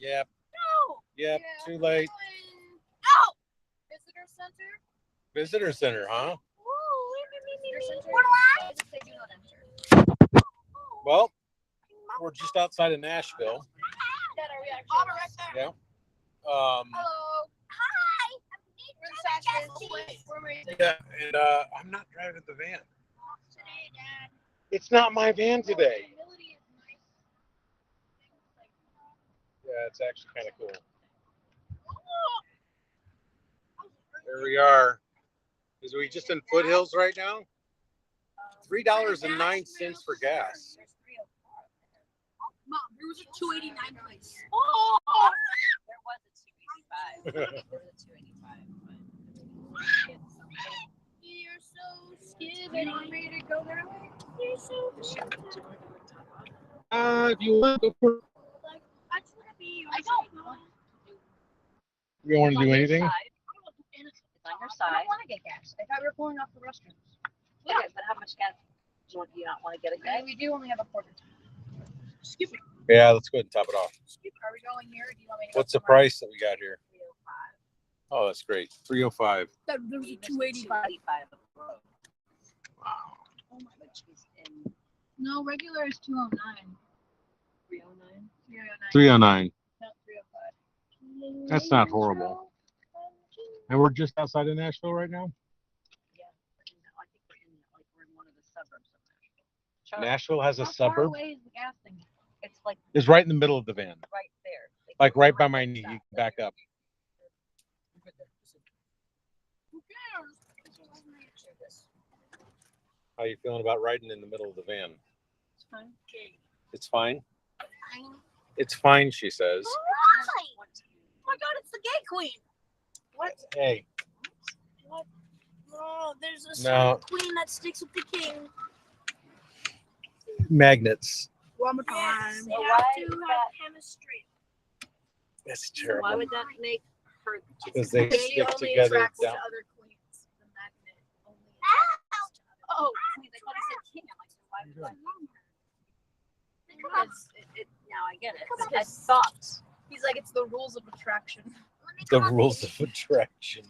Yep. No. Yep. Yeah, Too we're late. going- Oh! Visitor center? Visitor center, huh? Visitor center? Why does it say do not enter? Well, we're just outside of Nashville. Dad, are we actually right there? Yeah. Hello. Hi. We're the Sashes. We're amazing. Yeah, and I'm not driving the van. Today, Dad. It's not my van today. Humility is nice. Yeah, it's actually kind of cool. There we are. Is we just in Foothills right now? $3.09 for gas. Mom, there was a 289 place. Oh, there was a 285. There was a 285, but You're so scared. You want me to go that way? You're so scared. If you want to go for it. Like, I just want to be. I don't want to. You don't want to do anything? It's on your side. I don't want to get gas. I thought we were pulling off the restrooms. Okay, but how much gas do you not want to get again? We do only have a quarter time. Skip it. Yeah, let's go ahead and top it off. Are we going here? Or do you want me to go What's the somewhere? price that we got here? 305. Oh, that's great. 305. There was a 285. 285 of the road. Wow. Oh my God, she's in No, regular is 209. 309. 309. 309. Not 305. That's not horrible. And we're just outside of Nashville right now? Yeah, I think we're in one of the suburbs of Nashville. Nashville has a How far suburb. away is the gas thing? It's like It's right in the middle of the van. right there. Like right by my knee. You can back up. Who cares? How you feeling about riding in the middle of the van? It's fine. It's fine? It's fine, she says. Oh my God, it's the gay queen. What? Hey, What? Oh, there's a No. certain queen that sticks with the king. magnets. One more time. Yes, So they why have is to that- have chemistry. That's Why terrible. would that make her? Because they They stick only together. attract to down- other queens. The magnet only attracts to other Oh, I mean, they thought he said king. I'm like, so why would that? Because now I get it. I thought. He's like, it's the rules of attraction. The rules of attraction.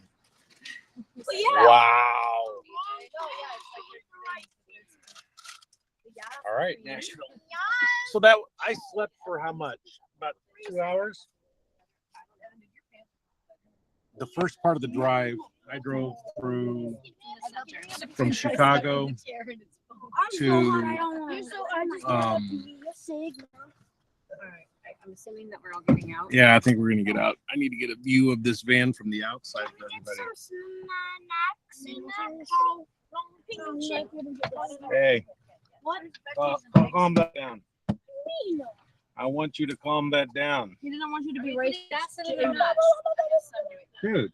Well, yeah. Wow. No, yeah, it's like All right, Nashville. So that I slept for how much? About 2 hours. The first part of the drive, I drove through from Chicago to I'm assuming that we're all getting out. yeah, I think we're gonna get out. I need to get a view of this van from the outside for everybody. Hey, calm that down. I want you to calm that down, He didn't want you to be racist. dude.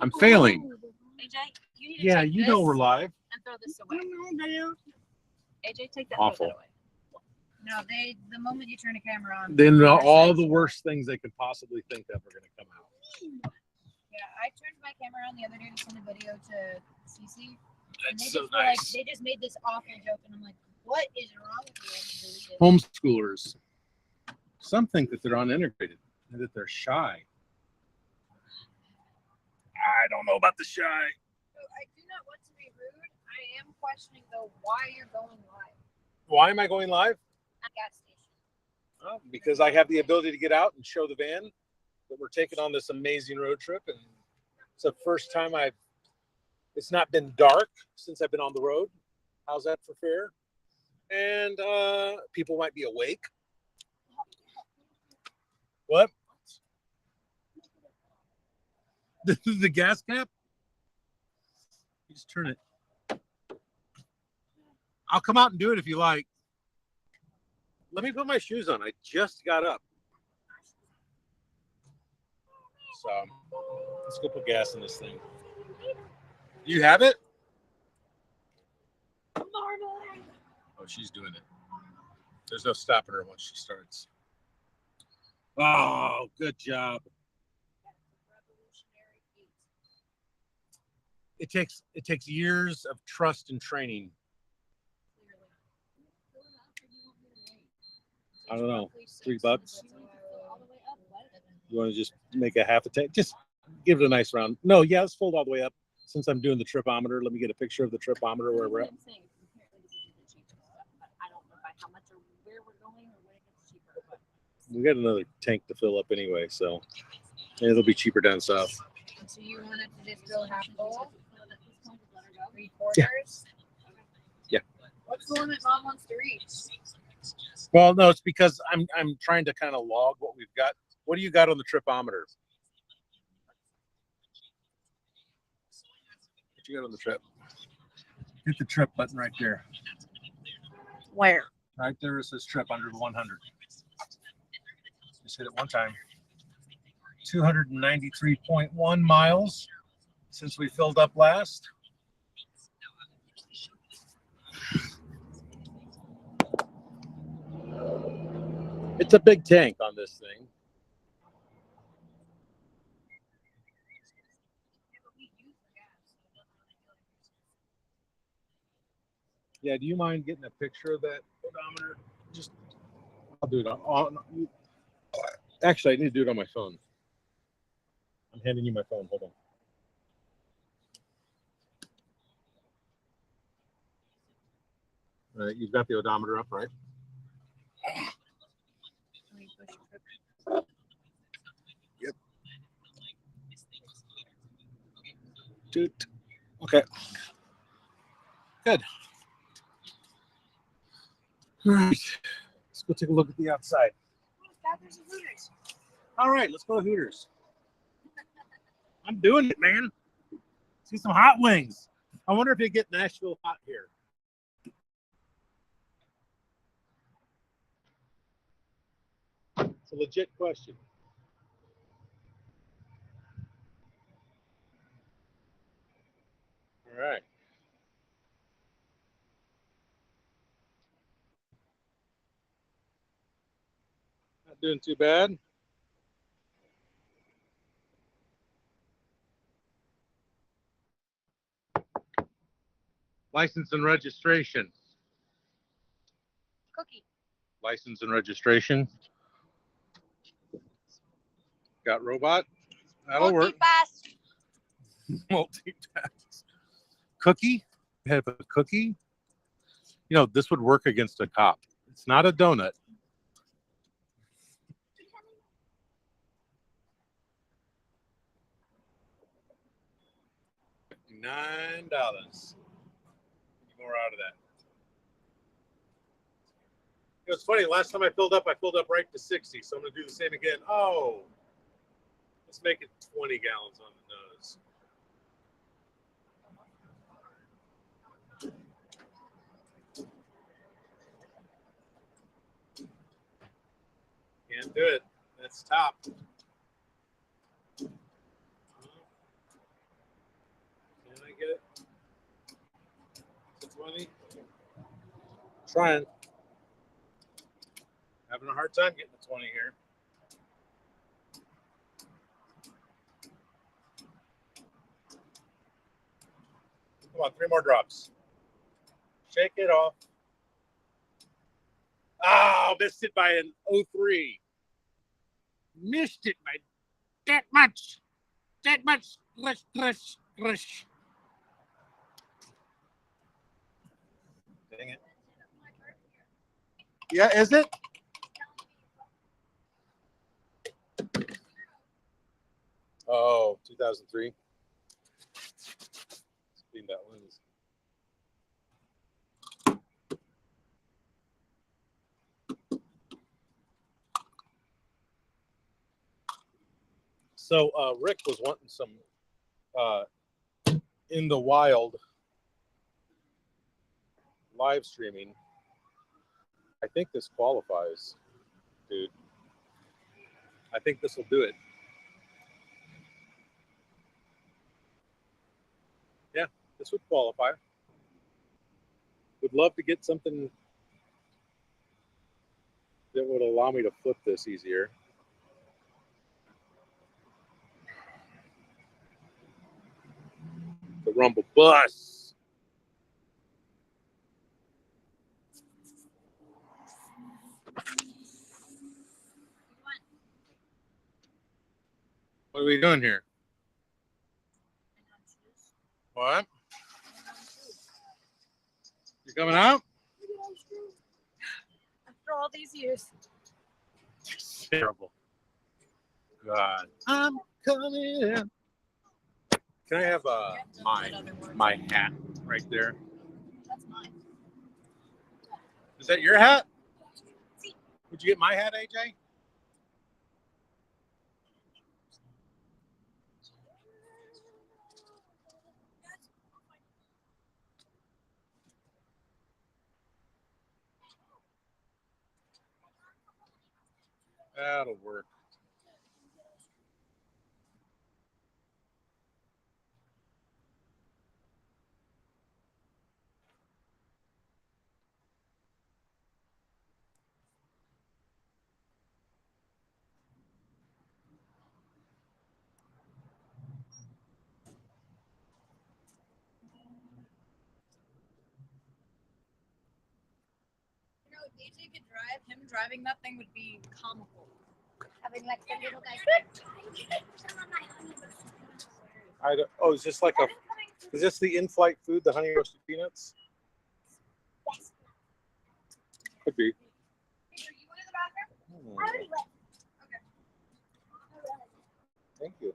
I'm failing. AJ, you need to Yeah, take you this know we're live. and throw this away. AJ, take that. Awful. Throw that away. No, the moment you turn a camera on. Then all the worst things they could possibly think of are gonna come out. Yeah, I turned my camera on the other day to send a video to Cece. And they That's so just were like, nice. they just made this awful joke, and I'm like, what is wrong with you? I just deleted it. Homeschoolers. Some think that they're unintegrated, and that they're shy. I don't know about the shy. So I do not want to be rude. I am questioning though why you're going live Why am I going live? at a gas station. Oh, because I have the ability to get out and show the van that we're taking on this amazing road trip, and it's the first time it's not been dark since I've been on the road. How's that for fair? And people might be awake. What? The gas cap? You just turn it. I'll come out and do it if you like. Let me put my shoes on. I just got up. So let's go put gas in this thing. You have it? Oh, she's doing it. There's no stopping her once she starts. Oh, good job. It takes years of trust and training. I don't know, Roughly $3. $6. All the way up. What? You want to just make a half a tank? Just give it a nice round. No, yeah, let's fold all the way up. Since I'm doing the tripometer, let me get a picture of the tripometer where we're at. I'm saying apparently this is the cheapest stuff, but I don't know by how much or where we're going or when it gets cheaper. But We got another tank to fill up anyway, so it'll be cheaper down south. So you wanted to just fill half full? Let her go. 3/4? Yeah. What's the limit Mom wants to reach? Well, no, it's because I'm trying to kind of log what we've got. What do you got on the tripometer? What you got on the trip? Hit the trip button right there. Where? Right there it says trip under the 100. Just hit it one time. 293.1 miles since we filled up last. It's a big tank on this thing. Yeah, do you mind getting a picture of that odometer? Just, I'll do it on. Actually, I need to do it on my phone. I'm handing you my phone. Hold on. All right, you've got the odometer up, right? Yep. Toot. Okay. Good. All right. Let's go take a look at the outside. All right, let's go to Hooters. I'm doing it, man. See some hot wings. I wonder if they get Nashville hot here. It's a legit question. All right. Not doing too bad. License and registration. Cookie. License and registration. Got robot. That'll work. Fast. Multitask. Cookie. Have a cookie. You know, this would work against a cop. It's not a donut. $9. More out of that. It was funny. Last time I filled up right to 60. So I'm going to do the same again. Oh, let's make it 20 gallons on the nose. Can't do it. That's top. Can I get it to 20? Trying. Having a hard time getting to 20 here. Come on, 3 more drops. Shake it off. Oh, missed it by an 03. Missed it by that much. That much. Rush. Dang it. Yeah, is it? Oh, 2003. Clean that lens. So Rick was wanting some in the wild live streaming. I think this qualifies, dude. I think this will do it. Yeah, this would qualify. Would love to get something that would allow me to flip this easier. The Rumble Bus. What are we doing here? What? You coming out? After all these years. Terrible. God. I'm coming in. Can I have my hat right there? That's mine. Is that your hat? Would you get my hat, AJ? That'll work. You know, if AJ could drive, him driving that thing would be comical. Having like the little guy. Oh, is this like a? Is this the in-flight food, the honey roasted peanuts? Yes. Could be. Are you going to the bathroom? I already went. Okay. Thank you.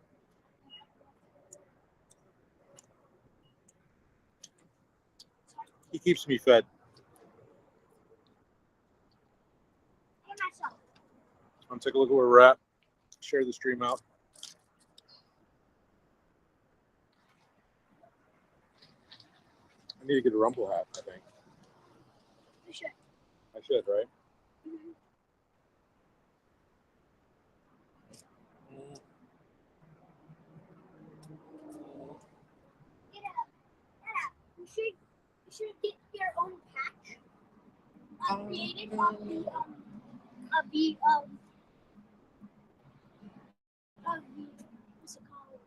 He keeps me fed. I'm take a look at where we're at. Share the stream out. I need to get a rumble hat, I think. You should. I should, right? Mm-hmm. You should get your own patch. Created of the what's it called?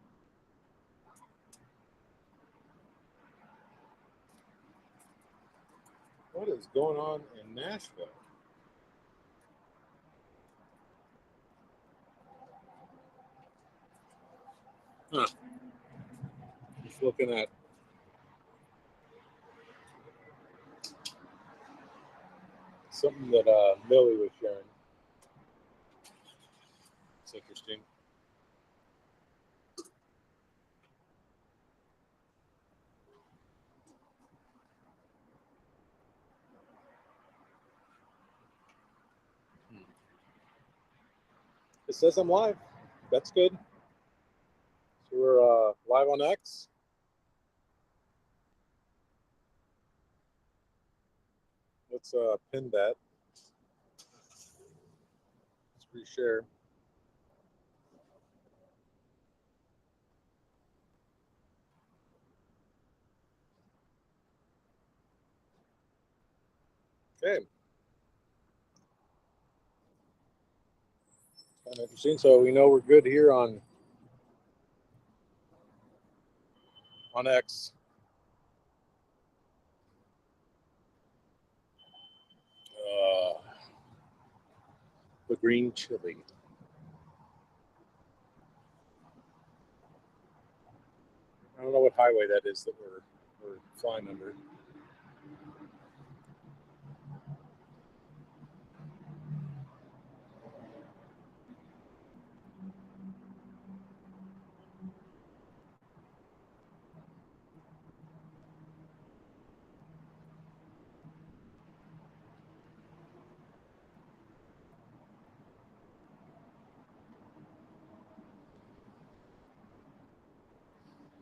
What is going on in Nashville? Huh. Just looking at something that Millie was sharing. It's interesting. It says I'm live. That's good. So we're live on X. Let's pin that. Let's reshare. Okay. Kind of interesting. So we know we're good here on X. The green chili. I don't know what highway that is that we're flying under.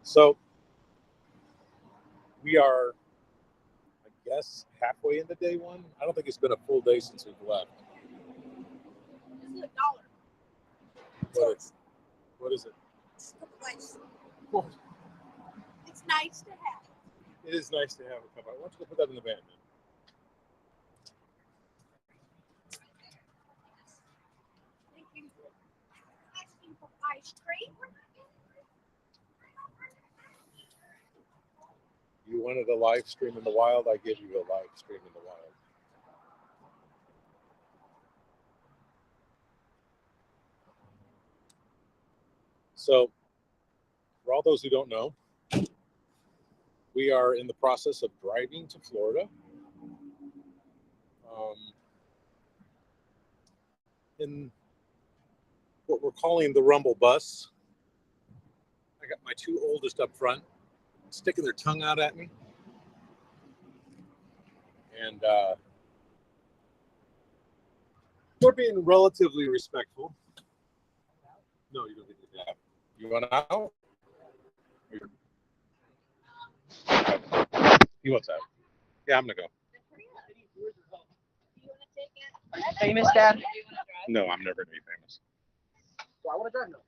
So we are, I guess, halfway into day one. I don't think it's been a full day since we've left. This is $1. What is it? It's the place. What? It's nice to have. It is nice to have a cup. Why don't you go put that in the van, man? Thank you. Asking for ice cream. You wanted a live stream in the wild, I give you a live stream in the wild. So, for all those who don't know, we are in the process of driving to Florida. In what we're calling the Rumble Bus. I got my two oldest up front, sticking their tongue out at me. And we're being relatively respectful. No, you don't get to do that. You want out? He wants out. Yeah, I'm gonna go. Famous, Dad? No, I'm never gonna be famous. Well, I want to drive now.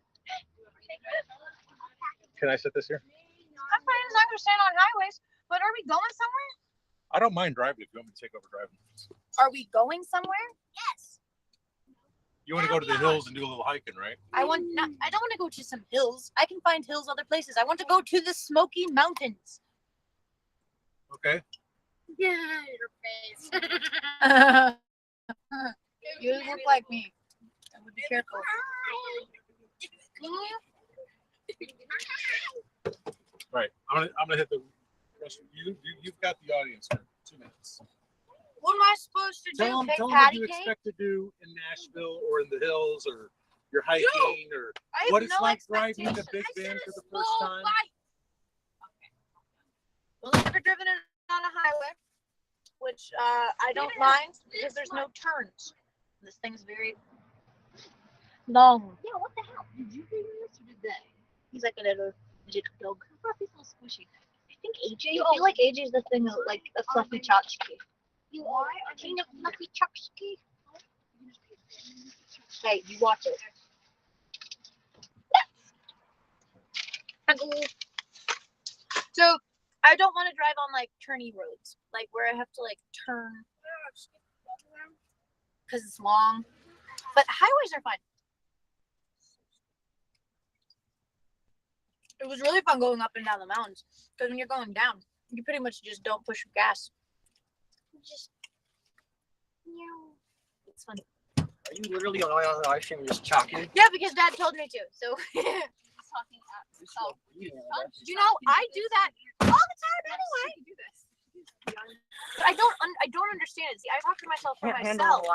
Can I sit this here? I'm fine as long as we're staying on highways. But are we going somewhere? I don't mind driving if you want me to take over driving. Are we going somewhere? Yes. You want to go to the hills and do a little hiking, right? I don't want to go to some hills. I can find hills other places. I want to go to the Smoky Mountains. Okay. Yeah, your face. You look like me. I would be careful. Right. I'm gonna hit the rest. You've got the audience for 2 minutes. What am I supposed to do? Tell them Pick what patty you cake? expect to do in Nashville or in the hills or you're hiking or I have what it's no like driving the expectations. big I said van a for the first small time. bite. Well, I've never driven it on a highway, which I don't mind because there's no turns. This thing's very long. Yeah, what the hell? Did you bring this or did they? He's like a little dog. I thought these little squishy things. I think AJ. I feel like AJ's the thing, like a fluffy tchotchke. You are a King of fluffy tchotchke. Hey, you watch it. So I don't want to drive on like turny roads, like where I have to like turn because it's long. But highways are fun. It was really fun going up and down the mountains because when you're going down, you pretty much just don't push your gas. Just, it's fun. Are you literally on the live stream just chalking? Yeah, because Dad told me to. So, talking at yourself. you know, I do that all the time anyway. But I don't understand it. See, I talk to myself for myself.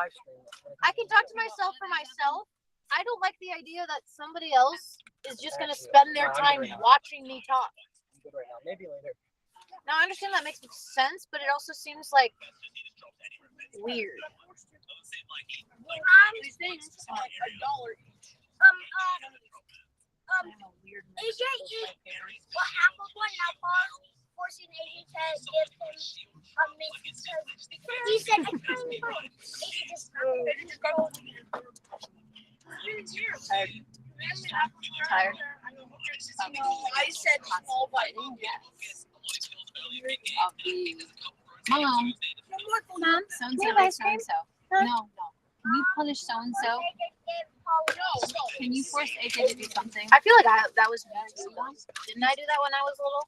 I can talk to myself for myself. I don't like the idea that somebody else is just going to spend their time watching me talk. I'm good right now. Maybe later. Now, I understand that makes sense, but it also seems like weird. These things are $1 each. AJ is what half of one now forcing AJ to give him a mint because he said I can't even buy it. AJ just Tired. I said small bite. Mom, so-and-so likes so-and-so. No. Can you punish so-and-so? Can you force AJ to do something? I feel like that was me too. Didn't I do that when I was little?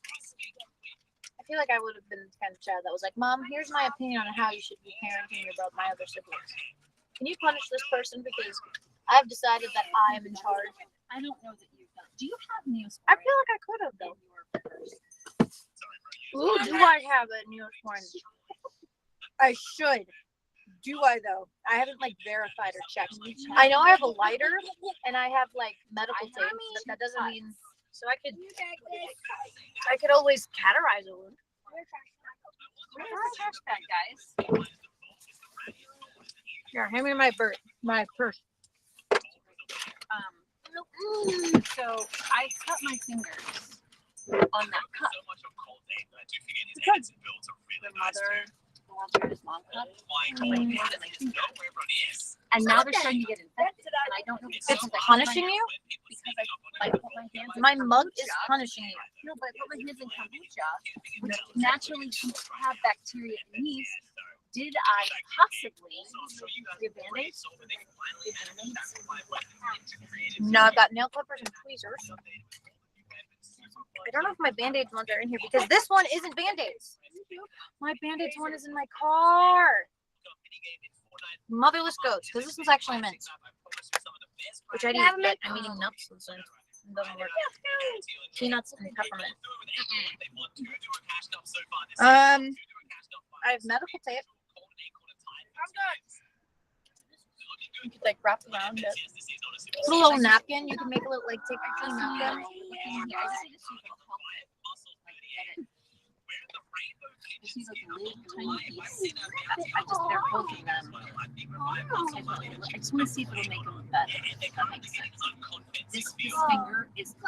I feel like I would have been the kind of child that was like, Mom, here's my opinion on how you should be parenting my other siblings. Can you punish this person because I've decided that I am in charge? I don't know that you've done. Do you have Neosporin? I feel like I could have though. Ooh, do I have a Neosporin? I should. Do I though? I haven't like verified or checked. I know I have a lighter and I have like medical tape, but that doesn't mean. So I could always categorize a wound. Where's the trash bag, guys? Here, hand me my purse. So I cut my fingers on that cup. Because the mother's mom cup. And now they're starting to get infected. And I don't know if It's punishing you? because I put my hands in My mug is punishing you. No, but I put my hands in kombucha, which naturally have bacteria in these. Did I possibly get Band-Aids? No, I've got nail clippers and tweezers. I don't know if my Band-Aids ones are in here because this one isn't Band-Aids. My Band-Aids one is in my car. Motherless goats, because this one's actually mint. Which I didn't, but I'm eating nuts. and doesn't work. Peanuts and peppermint. I have medical tape. You could like wrap around it. Put a little napkin. You can make a little like take a clean napkin. Just use like a little tiny piece. They're both of them. I just want to see if it'll make them better. If that makes sense. This finger is it's so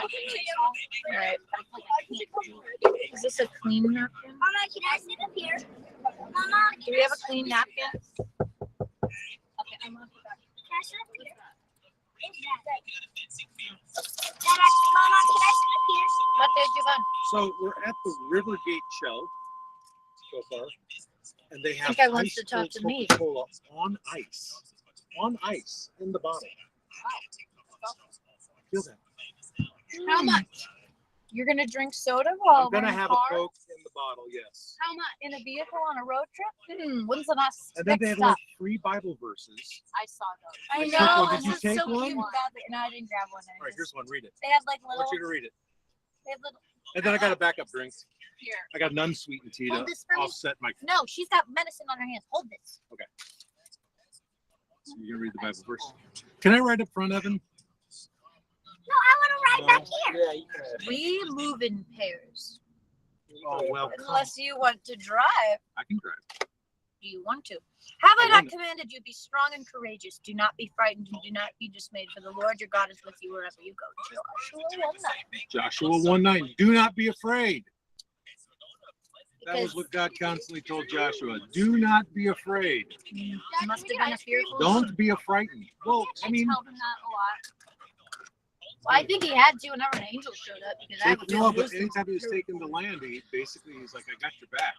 tasteful. Right. But I feel like I can't do it. Is this a clean napkin? Mama, can I sit up here? Mama, Do we have a clean napkin? Okay, I'm gonna put that. can I sit up here? Dad, Mama, can I sit up here? What did you want? So we're at the Rivergate Shell so far, and they have think I want ice to talk cold to me. Coca-Cola on ice in the bottle. Feel that? How much? You're gonna drink soda while I'm gonna we're in have the a car? Coke in the bottle, yes. How much in a vehicle on a road trip? When's the last And then they next had like stop? 3 Bible verses. I saw those. I You took know. one. Did you this is take so one? cute. No, I didn't grab one. All right, here's one. Read it. They have like I little. want you to read it. They have little. And then I got a backup drink. Here. I got an unsweetened tea to Hold this for me. offset my. No, she's got medicine on her hands. Hold this. So you can read the Bible verse. Can I write up front, Evan? No, I want to ride back here. Yeah, you can. We move in pairs. Oh well, Unless you want to drive. I can drive. Do you want to? Have I I not want it. commanded you, be strong and courageous? Do not be frightened and do not be dismayed, for the Lord your God is with you wherever you go. Joshua 1:9. Joshua 1:9. Do not be afraid. That Because was what God constantly told Joshua. Do not be afraid. you must have been a fearful. Don't be frightened. Well, I mean, Tell them that a lot. Well, I think he had to whenever an angel showed up because I would no, but anytime he was taking the land, he's like, I got your back.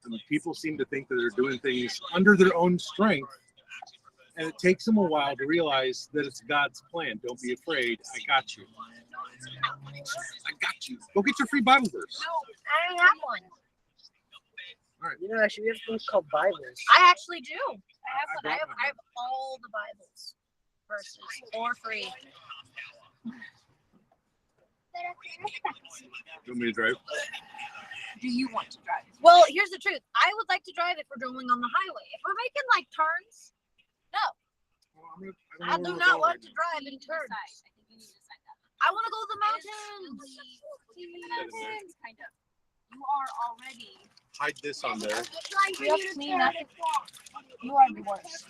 I mean, people seem to think that they're doing things under their own strength, and it takes them a while to realize that it's God's plan. Don't be afraid. I got you. I got you. Go get your free Bible verse. I don't have one. You know, actually, we have things called Bibles. I actually do. I have I one. got one. I have all the Bibles verses for free. You want me to drive? Do you want to drive? Well, here's the truth. I would like to drive if we're going on the highway. If we're making like turns, no. Well, I do not want to drive in turns. I think you need to decide that. I want to go to the mountains. Mountains, kind of. You are already. Hide this on there. You have clean nothing. You are the worst.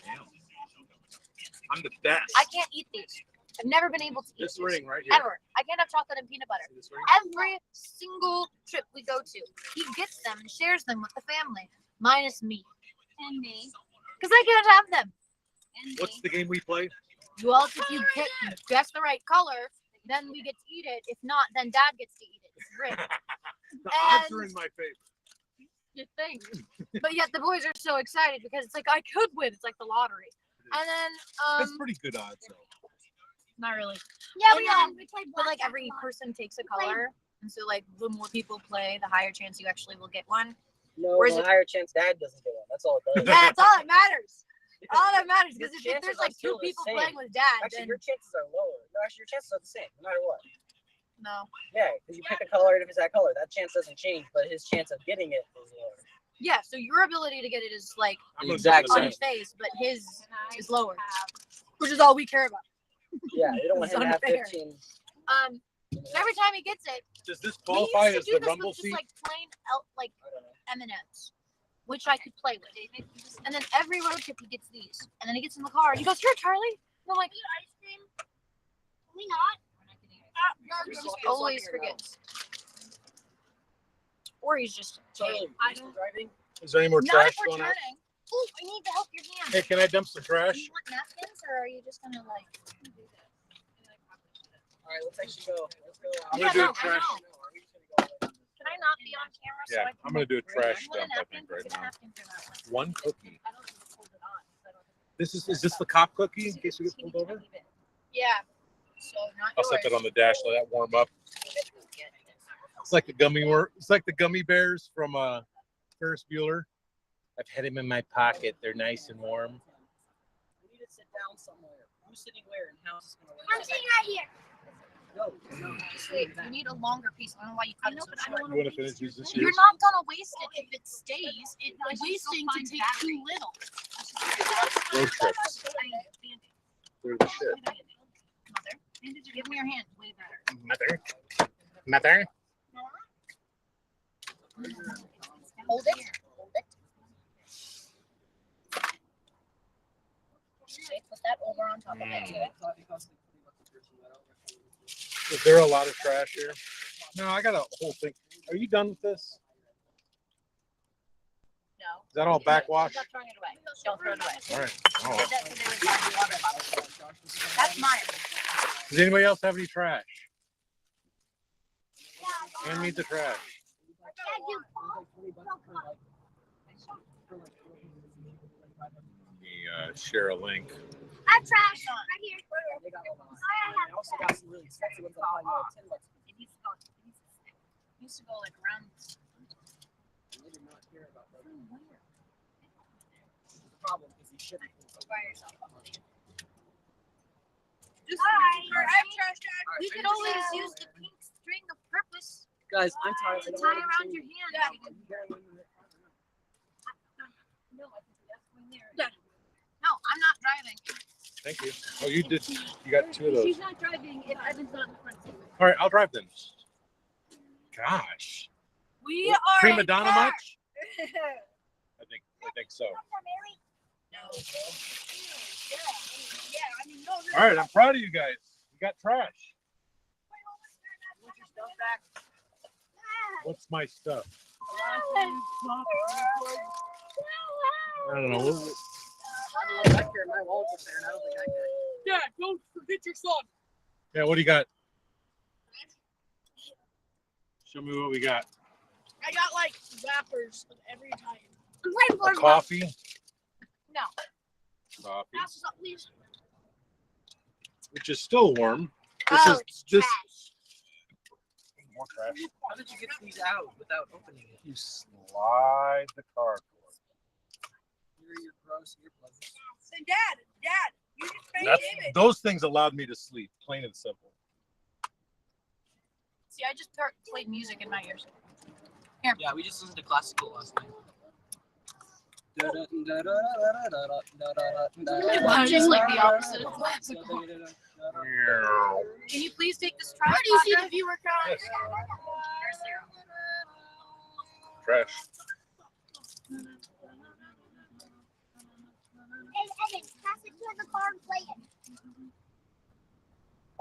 I'm the best. I can't eat these. I've never been able to eat This these. ring right here. Ever. I can't have chocolate and peanut butter. See this ring? Every single trip we go to, he gets them and shares them with the family, minus me, And me. because I can't have them. And What's me. the game we play? Well, if you guess the right color, then we get to eat it. If not, then Dad gets to eat it. It's great. The odds are And- in my favor. You think? But yet the boys are so excited because it's like I could win. It's like the lottery. And then That's pretty good odds, though. not really. Yeah, And we then- played But like every person takes a color, and so like the more people play, the higher chance you actually will get one. No, Where's the it- higher chance Dad doesn't get one. That's all it does. Yeah, that's all that matters. All that matters because Your if chances there's are like two still the people same. playing with Dad, Actually, then your chances are lower. No, actually, your chances are the same, no matter what. no. Yeah, because you pick a color, and if it's that color, that chance doesn't change, but his chance of getting it is lower. Yeah, so your ability to get it is like I'm gonna Exact do on the his same. face, but his is lower, which is all we care about. Yeah, you don't want him to have Unfair. 15. Every time he gets it, Does this we qualify used as to do the this rumble with just seat? like plain like I don't know. M&Ms, which I could play with. And then every road trip he gets these, and then he gets in the car and he goes, "Here, Charlie." And I'm like, ice cream. Can we not? he just always forgets, or he's just Charlie, I you still don't. driving? Is there any more Not trash if we're going out? turning. Ooh, I need to help your hand. Hey, can I dump some Do trash? you want napkins, or are you just gonna like do this? All right, let's actually go. Let's go. I'm Yeah, gonna do no, a trash. I know. Are we just gonna go? Can I not be on camera? So Yeah, I can I'm gonna do a trash You want dump. a I napkin? think right Get a now. napkin for that one. One cookie. I don't think it's folded on. I don't think This is this the cop cookie in case we get pulled over? Yeah. So not I'll yours. set that on the dash. Let that warm up. It's like the It's like the gummy bears from Ferris Bueller. I've had them in my pocket. They're nice and warm. We need to sit down somewhere. Who's sitting where and how is this gonna work? I'm sitting right here. No. Wait, you need a longer piece. I don't know why you cut it so short. You want to finish these this You're year? not gonna waste it if it stays. It's wasting to take too little. Road trips. They're the shit. Mother, give me your hand. Way better. Mother. Mother. Hold it. Hold it. Okay, put that over on top of it too. Is there a lot of trash here? No, I got a whole thing. Are you done with this? No. Is that all backwash? Stop throwing it away. Don't throw it away. All right. Oh. Did that 'cause they were trying to water bottle. That's mine. Does anybody else have any trash? Hand me the trash. Dad, you fall. Let me share a link. I have trash right here. They got all mine. I I also got some really expensive ones that probably like $10. It needs to go. It needs to go like around. They did not care about that. The problem is you shouldn't. By yourself. We could always use the pink string of purpose Guys, I'm tired. to tie around your hand. No, I'm not driving. Thank you. Oh, you did. You got two of those. She's not driving if Evan's not in front of you. All right, I'll drive then. Gosh. We are Prima a donna pair. much? I think so. All right, I'm proud of you guys. You got trash. Want your stuff back? What's my stuff? I don't know. I don't know. Back here, my wallet was there, and I don't think I could. Dad, don't forget your son. Yeah, what do you got? Show me what we got. I got like wrappers of every type. I'm playing A board. coffee. No. Coffee, Pass this up, please. which is still warm. This Oh, is it's this. trash. More trash. How did you get these out without opening it? You slide the cardboard. You're gross. You're pleasant. Say, Dad, you just paid That's, David. those things allowed me to sleep, plain and simple. See, I just played music in my ears. Yeah, we just listened to classical last night. Just like the opposite of classical. Can you please take this trash? Where do you see Audra? the viewer count? Yes. There's zero. Trash. Hey, Evan, pass it to the car and play it.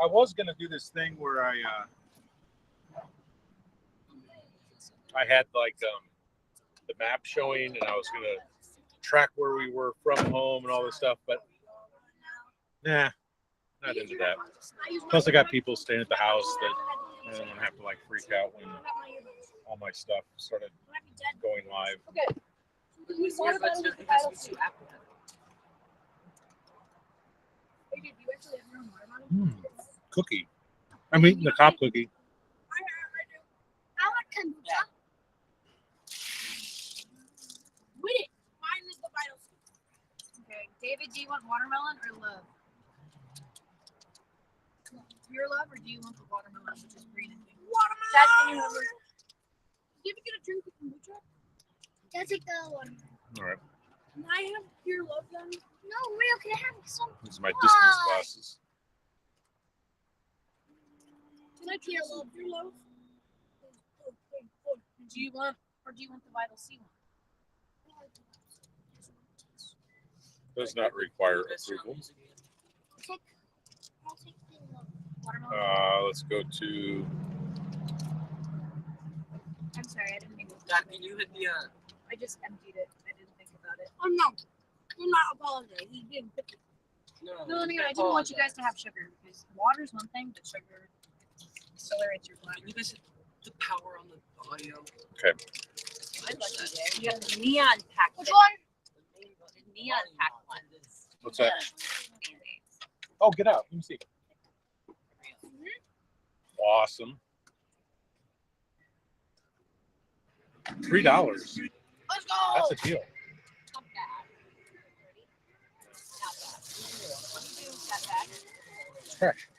I was gonna do this thing where I had like the map showing, and I was gonna track where we were from home and all this stuff, but nah, not into that. Plus, I got people staying at the house that I don't have to like freak out when all my stuff started going live. Cookie. I'm eating the top cookie. I want kombucha. Win it. Mine is the vital. Okay, David, do you want watermelon or love? Pure love, or do you want the watermelon, which is green and pink? Watermelon. Did you get a drink of kombucha? I'll take the one. All right. Can I have pure love then? No, real, can I have some? These are my distance glasses. Can I pure love? Pure love? Do you want, or do you want the Vital C one? Does not require approval. I'll take the love. Watermelon? Let's go to. I'm sorry, I didn't mean to. Dad, can you hit the I just emptied it. I didn't think about it. Oh no. Do not apologize. He's being picky. No, I didn't want you guys to have sugar because water's one thing, but sugar accelerates your blood. Can you guys hit the power on the audio? I'd like to do. You got the neon pack. Which one? The neon pack one. What's that? Band-Aids. Oh, get out. Let me see. Awesome. $3. Let's go. That's a deal. Not bad. Not bad. That pack. Fresh.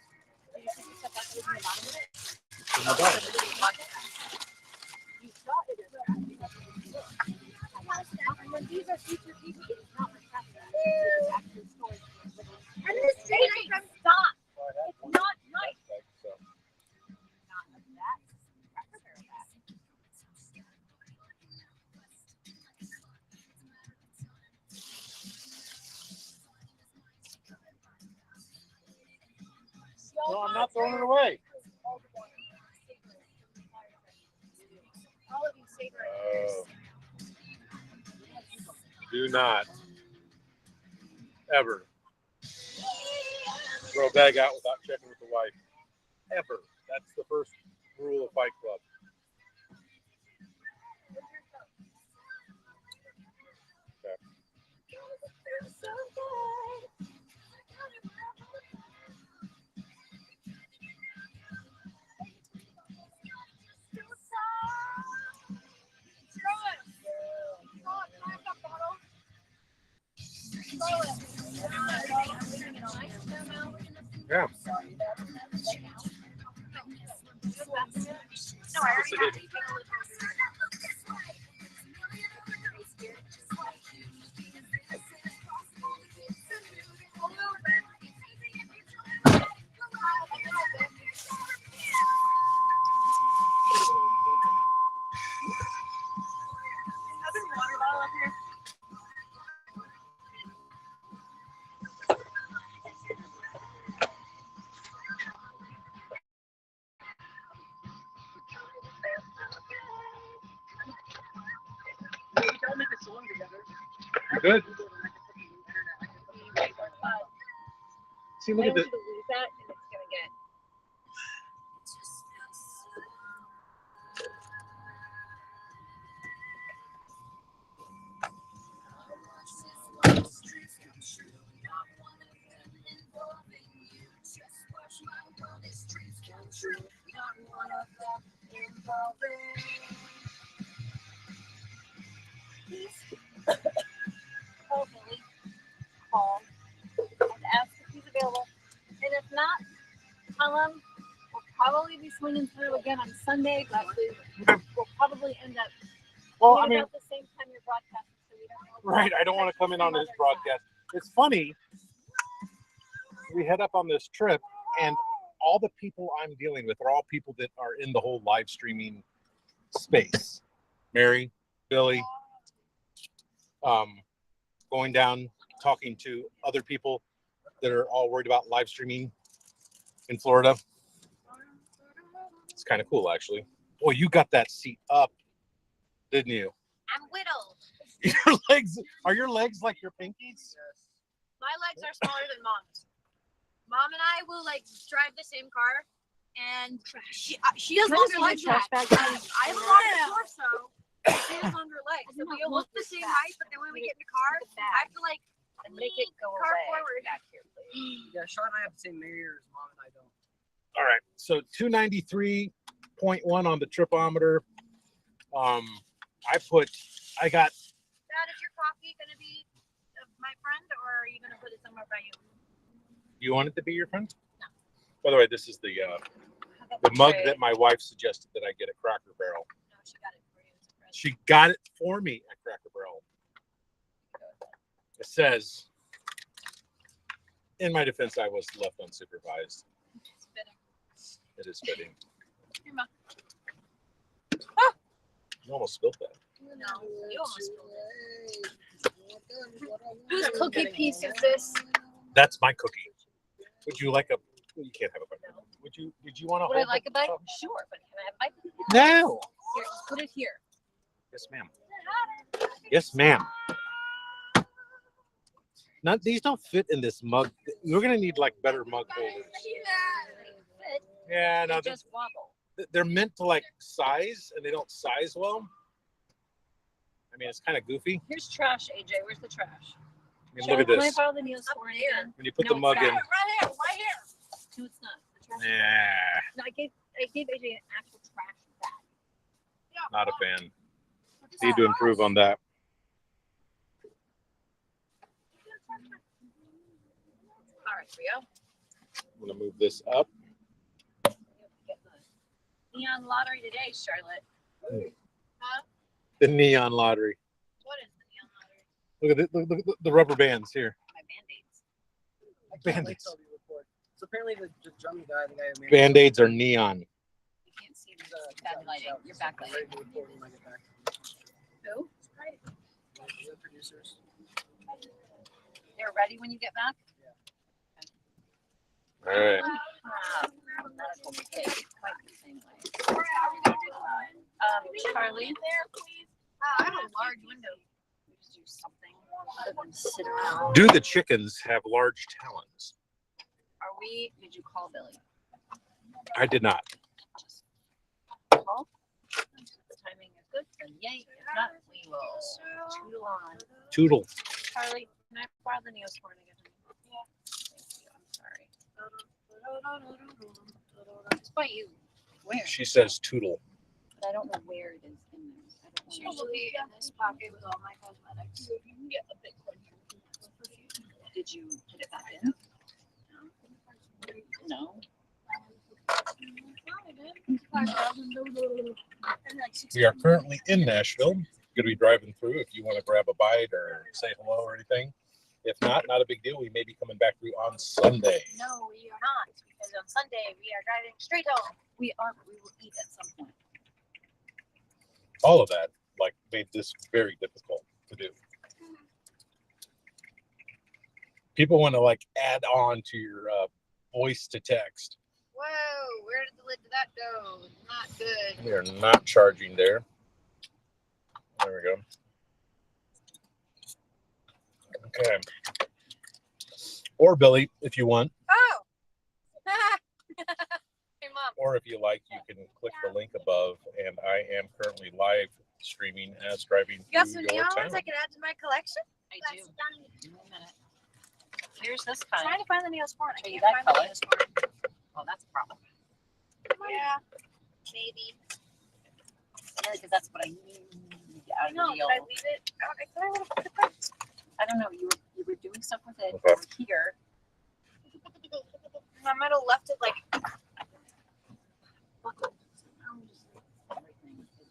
These are future people. It's not my cafe. It's actually storage. And this street from stop. It's not nice. Not of that. Cracker Barrel bag. No, I'm not throwing it away. All of you savor Oh. Do not ever throw a bag out without checking with the wife. Ever. That's the first rule of Fight Club. Okay. Yeah. No, I already got it. Good. See, look I at don't want the. you to lose that, and it's gonna get. Call Billy. Call and ask if he's available. And if not, tell him we'll probably be swinging through again on Sunday, but we'll probably end up Well, right I mean, about the same time you're broadcasting, so we don't know. right. I don't want to come in on this broadcast. It's funny. We head up on this trip, and all the people I'm dealing with are all people that are in the whole live streaming space. Mary, Billy, going down, talking to other people that are all worried about live streaming in Florida. It's kind of cool, actually. Boy, you got that seat up, didn't you? I'm whittled. Your legs like your pinkies? My legs are smaller than mom's. Mom and I will like drive the same car, and she has Can I just longer use legs. your than trash I bag? I have a longer torso. She has longer legs. So we look the same height, but then when we get in the car, I have to like Make it go car away. forward. Back here, please. Yeah, Sean and I have the same mirrors. Mom and I don't. All right, so 293.1 on the tripometer. I got Dad, is your coffee gonna be my friend, or are you gonna put it somewhere by you? you want it to be your friend? No. By the way, this is the mug that my wife suggested that I get at Cracker Barrel. No, she got it for you. It's a present. She got it for me at Cracker Barrel. It says, in my defense, I was left unsupervised. It's fitting. It is fitting. Here, Mom. You almost spilled that. No, you almost spilled it. Whose cookie piece is this? That's my cookie. Would you like a? You can't have a bite. Would you? Did you want to? Would I like a bite? Sure, but can I have a bite? No. Here, just put it here. Yes, ma'am. Yes, ma'am. Not these don't fit in this mug. We're gonna need like better mug holders. Yeah, no, They just wobble. they're meant to like size, and they don't size well. I mean, it's kind of goofy. Here's trash, AJ. Where's the trash? I mean, look at Can I this. borrow the Neosporin again? When you put No, the mug it's in, not. Right here, right here. No, it's not. The trash. nah, No, I gave AJ an actual trash bag. not a fan. Need to improve on that. All right, Rio. I'm gonna move this up. Neon lottery today, Charlotte. The neon lottery. What is the neon lottery? Look at the rubber bands here. My Band-Aids. I can't wait Band-Aids. till we report. So apparently the drum guy, the guy who made Band-Aids are neon. You can't see the bad lighting. You're backlighting. Who? The producers. They're ready when you get back? All right. Medical pay quite the same way. Charlie? I have a large window. We just do something other than sit around. Do the chickens have large talons? Did you call Billy? I did not. Just call. If the timing is good, then yay. If not, we will toodle on. Toodle. Charlie, can I borrow the Neosporin again? Yeah. Thank you. I'm sorry. It's by you. Where? She says toodle. But I don't know where it is in there. I don't It's know. usually in this pocket with all my cosmetics. You can get a big one here. Did you put it back in? No. We are currently in Nashville. Going to be driving through if you want to grab a bite or say hello or anything. If not a big deal. We may be coming back through on Sunday. No, we are not, because on Sunday we are driving straight home. We are, but we will eat at some point. All of that made this very difficult to do. People want to add on to your voice to text. Whoa, where did the lid to that go? Not good. We are not charging there. There we go. Okay. Or Billy, if you want. Oh! Hey, Mom. Or if you like, you can click the link above. And I am currently live streaming as driving You got through some your neon town. ones I can add to my collection? I do. Give me a minute. Here's this I'm trying kind. to find the Neosporin. I Are you can't that find color? the Neosporin. Oh, that's a problem. Yeah, maybe. Yeah, because that's what I need out I of know, the deal. but I leave it. I thought I would have put it back. I don't know. You were doing stuff with it Okay. over here. I might have left it Everything is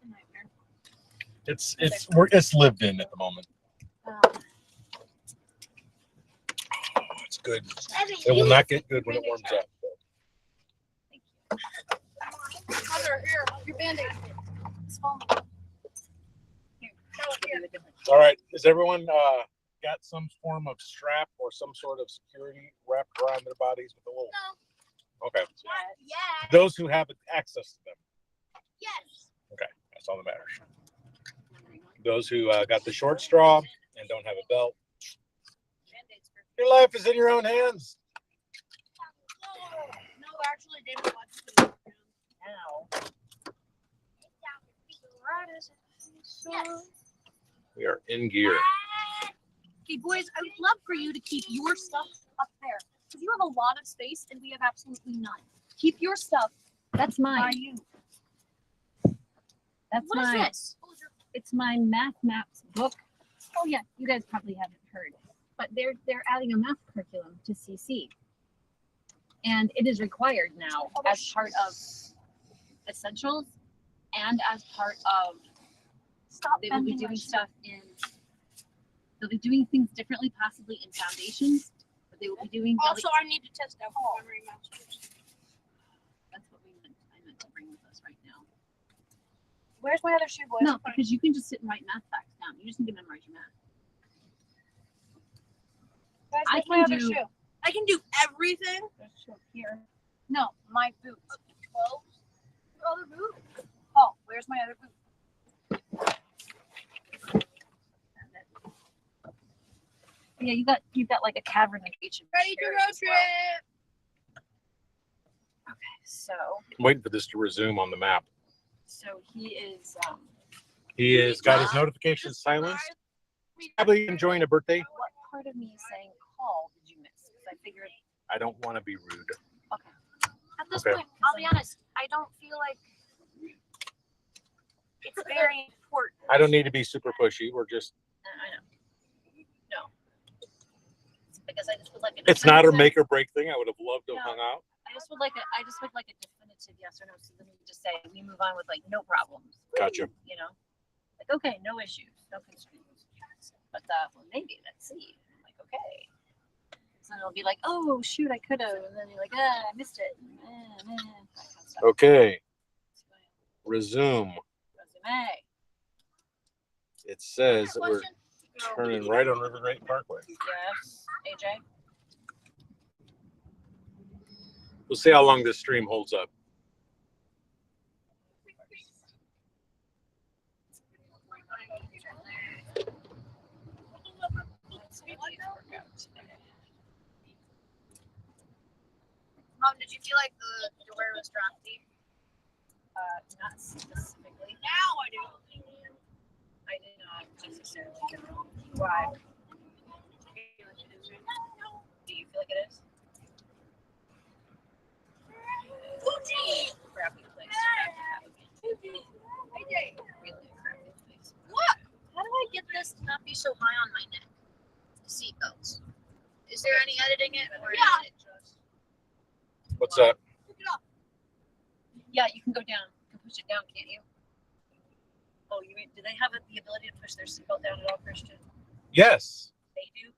a nightmare. It's just a nightmare. It's lived in at the moment. It's good. It will not get good when it warms up. Mother, here, your Band-Aid. It's full. Here, All right. Is everyone got some form of strap or some sort of security wrapped around their bodies with a little? No. Okay. Yeah. Those who have access to them. Yes. Okay. That's all that matters. Those who got the short straw and don't have a belt. Your life is in your own hands. No, actually, David wants to put it now. We are in gear. Okay, boys, I would love for you to keep your stuff up there. Because you have a lot of space and we have absolutely none. Keep your stuff That's by mine. you. That's What is mine. this? It's my math maps book. Oh yeah, you guys probably haven't heard, but they're adding a math curriculum to CC, and it is required now as part of essentials and as part of. Stop They will be bending my doing shit. stuff in. They'll be doing things differently, possibly in foundations, but they will be doing. Also, I need to test out for memory masters. That's what I meant to bring with us right now. Where's my other shoe, boys? No, because you can just sit and write math facts down. You just need to memorize your math. Guys, I where's my can other do- shoe? I can do everything. There's a shoe here. No, my boot. 12. Your other boot? Oh, where's my other boot? Yeah, you've got like a cavern in each of Ready to yours road as well. trip. Okay, so I'm waiting for this to resume on the map. he is He has got his notifications silenced. Probably enjoying a birthday. what part of me is saying call did you miss? Because I figured I don't want to be rude. At this Okay. point, I'll be honest, I don't feel like it's very important. I don't need to be super pushy. We're just I know. No. guess I just would like. It's not a make or break thing. I would have loved to have hung out. I just would like a definitive yes or no. So then we just say we move on with like no problems. Gotcha. You know, like okay, no issues, no concerns. But well, maybe let's see. I'm like okay. So it'll be like, oh shoot, I could have, and then you're like, I missed it. That kind of stuff. Okay. Resume. Resume. It says that we're turning right on River Great Parkway. Yes, AJ. We'll see how long this stream holds up. Mom, did you feel like the door was drafty? Not specifically. Now I do. I did not necessarily. Why? Do you feel like it is? Crappy place. Really crappy place. What? How do I get this to not be so high on my neck? Seatbelts. Is there any editing it? Or is it just... What's that? Pick it up. Yeah, you can go down. You can push it down, can't you? Oh, you mean, do they have the ability to push their seatbelt down at all, Christian? Yes. They do?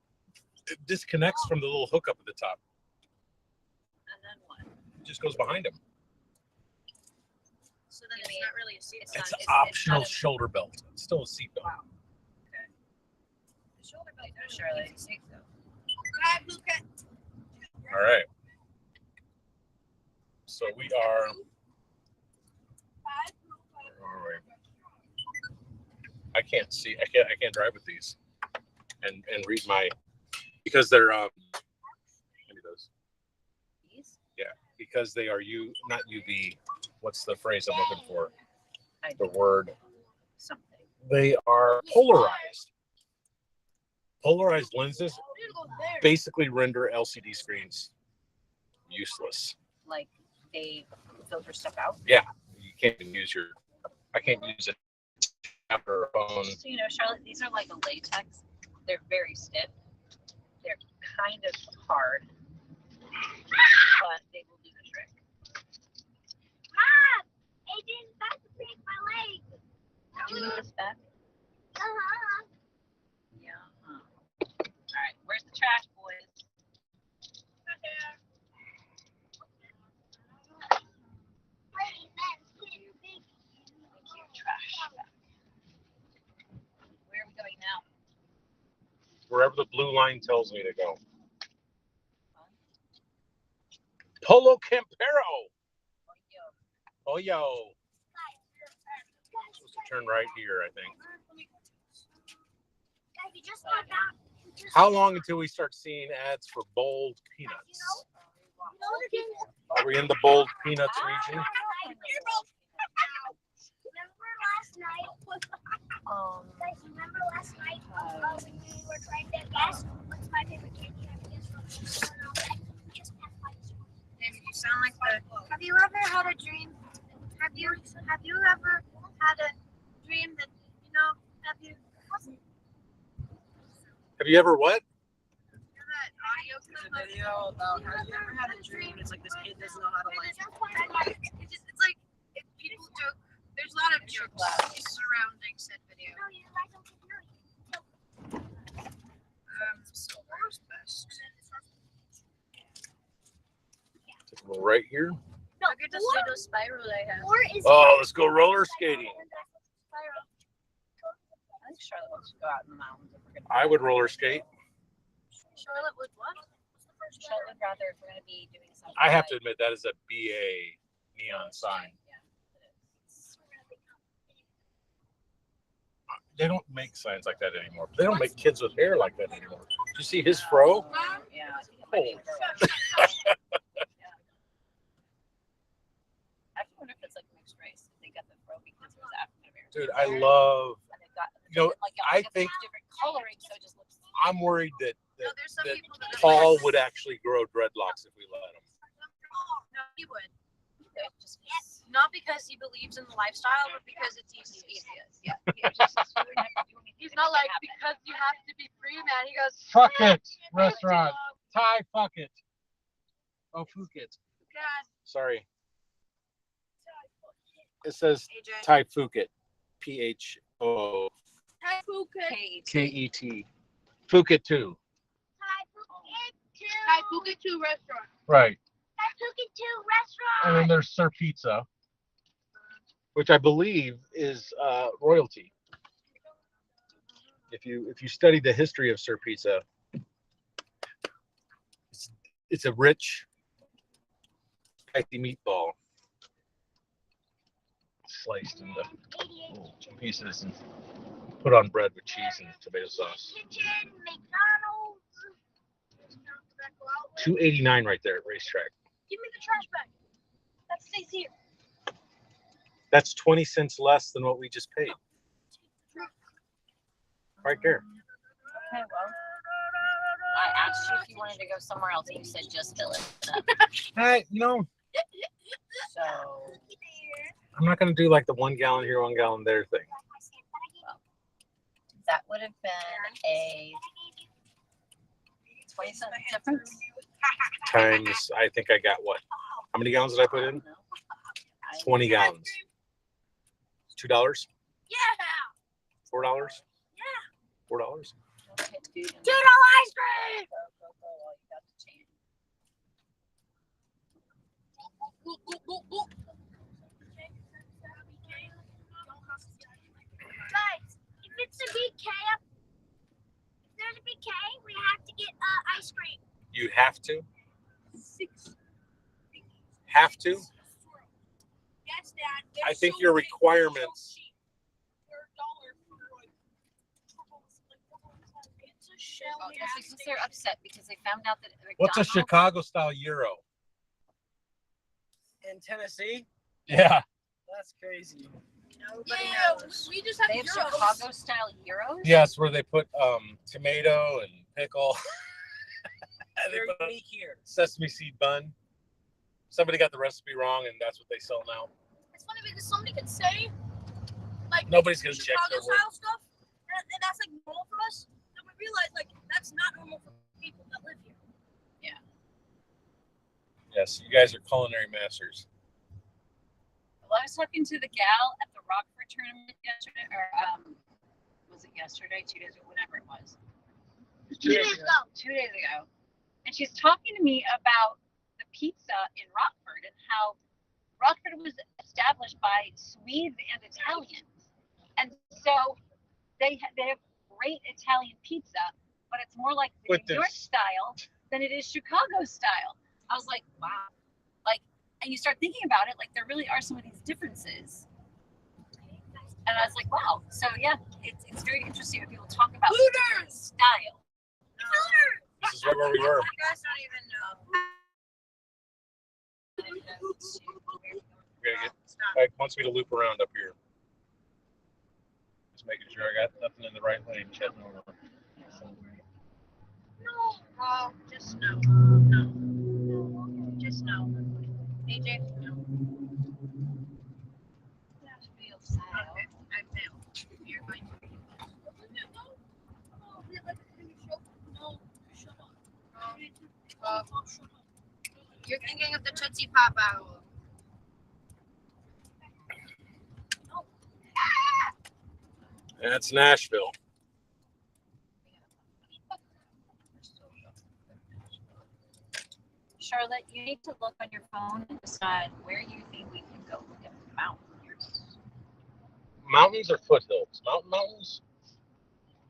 It disconnects from the little hook up at the top. And then what? It just goes behind him. So then it's not really a seatbelt. It's an optional shoulder belt. It's still a seatbelt. Wow. Okay. The shoulder belt is Charlotte. It's safe though. All right. So we are. All right. I can't see. I can't drive with these, and read my, because they're maybe those. These? Yeah, because they are not UV. What's the phrase I'm looking for? The word. Something. They are polarized. Polarized lenses basically render LCD screens useless. Like they filter stuff out. Yeah, you can't even use your. I can't use it after a phone. So you know, Charlotte, these are like a latex. They're very stiff. They're kind of hard, but they will do the trick. Mom, it didn't back to break my leg. Do you need this back? Uh-huh. Yeah. All right. Where's the trash, boys? Trash. Where are we going now? Wherever the blue line tells me to go. Polo Campero. Oh yo. Supposed to turn right here, I think. Guys, you just got that. How long until we start seeing ads for bold peanuts? Are we in the bold peanuts region? Remember last night? Guys, remember last night when we were trying to guess what's my favorite candy? Maybe you sound like the. Have you ever had a dream? Have you ever had a dream that Have you ever what? that audio clip of Video about have you ever had a dream? It's like this kid doesn't know how to like. it's like if people joke. There's a lot of jokes surrounding said video. So where's best? Take a little right here. Look at the pseudo spiral I have. Oh, let's go roller skating. I think Charlotte wants to go out in the mountains. If we're gonna I would roller skate. Charlotte would what? Charlotte would rather if we're going to be doing something. I have to like- admit that is a BA neon sign. Yeah, it is. They don't make signs like that anymore. They don't make kids with hair like that anymore. Did you see his fro? Yeah. Holy. I wonder if it's like mixed race. They got the fro because it was African American. Dude, I love. And they got, You know, like, I it's think- different coloring, so it just looks. I'm worried that No, there's some that people that Paul would actually grow dreadlocks if we let him. No, he would. It just Not because he believes in the lifestyle, but because it's easy. yeah. It's just, He's not like because you have to be free, man. He goes, Fuck it, restaurant. Thai Phuket. Oh, Phuket. God. Sorry. It says Thai Phuket. PHO. Thai Phuket. KET. Phuket 2. Thai Phuket 2 restaurant. Right. Thai Phuket 2 And restaurant. then there's Sir Pizza, which I believe is royalty. If you study the history of Sir Pizza, it's a rich, spicy meatball sliced into pieces and put on bread with cheese and tomato sauce. Kitchen, McDonald's. $2.89 right there at Racetrack. Give me the trash bag. That stays here. That's 20 cents less than what we just paid. Right there. Okay, well, I asked you if you wanted to go somewhere else, and you said just fill it up. Hey, So I'm not going to do like the 1 gallon here, 1 gallon there thing. that would have been a 20-cent difference. Times, I think I got what? How many gallons did I put in? 20 gallons. $2? Yeah. $4? $4? Okay, dude. $2 ice cream. Go, while you got the change. Guys, if it's a BK, if there's a BK, we have to get ice cream. You have to? Have to? Yes, Dad. I think your requirements. Oh, yes, because they're upset because they found out that What's a McDonald's- Chicago style gyro? In Tennessee? Yeah. That's crazy. Nobody Yeah, knows. we just have They have Euros. Chicago style gyros. Yes, where they put tomato and pickle. And they They're put a unique here. sesame seed bun. Somebody got the recipe wrong, and that's what they sell now. It's funny because somebody could say, like, Nobody's gonna check Chicago their work. style stuff, and that's like normal for us. Then we realize, like, that's not normal for people that live here. Yes, you guys are culinary masters. Well, I was talking to the gal at the Rockford tournament yesterday, or was it yesterday, 2 days ago, whatever it was. 2 days ago. 2 days ago. And she's talking to me about the pizza in Rockford and how Rockford was established by Swedes and Italians. And so they have great Italian pizza, but it's more like the With New York this- style than it is Chicago style. I was like, wow. Like, and you start thinking about it, like there really are some of these differences. And I was like, wow. So yeah, it's very interesting when people talk about different style. This is right where we were. You guys don't even know. We're gonna Mike wants me to loop around up here. Just making sure I got nothing in the right lane. Chatting over. Oh, just no. No. Just no. AJ, no. That's real sad. Okay, I failed. You're going to be. You're thinking of the Tootsie Pop battle. That's Nashville. Charlotte, you need to look on your phone and decide where you think we can go look at mountains. Mountains or foothills? Mountains?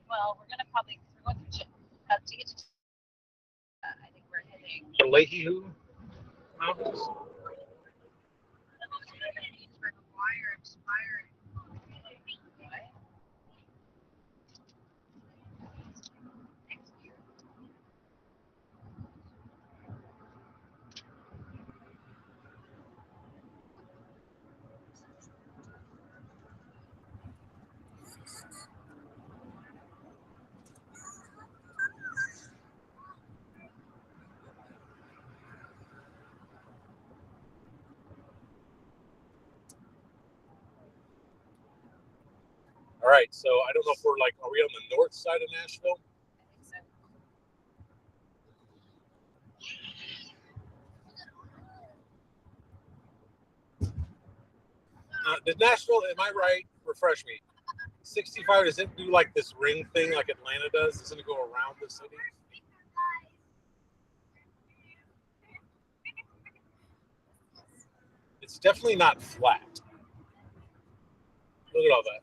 Well, we're going to to get to I think we're hitting The Leahy Mountains? All right, so I don't know if are we on the north side of Nashville? Did Nashville, am I right? Refresh me. 65 doesn't do like this ring thing like Atlanta does. Doesn't it go around the city? It's definitely not flat. Look at all that.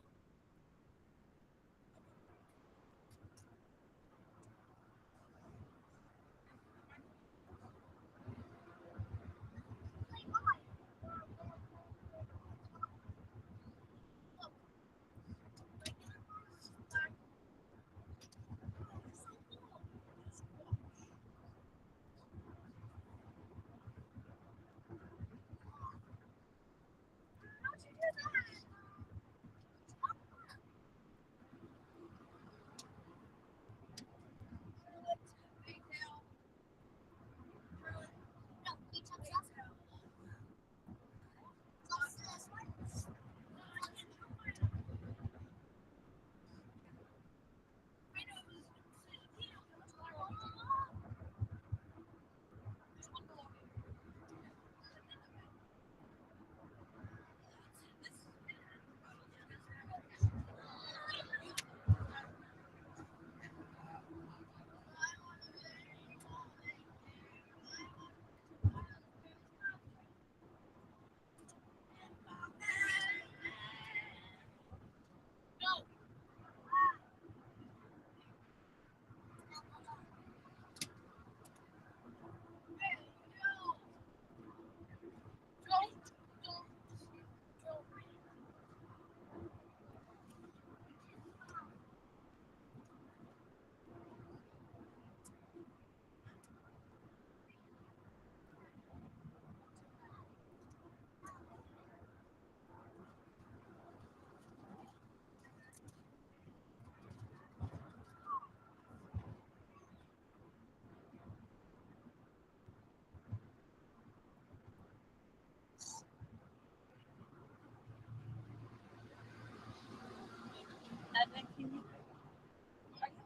Evan, are you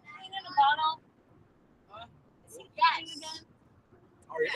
cleaning a bottle? Is he cleaning again? Are you?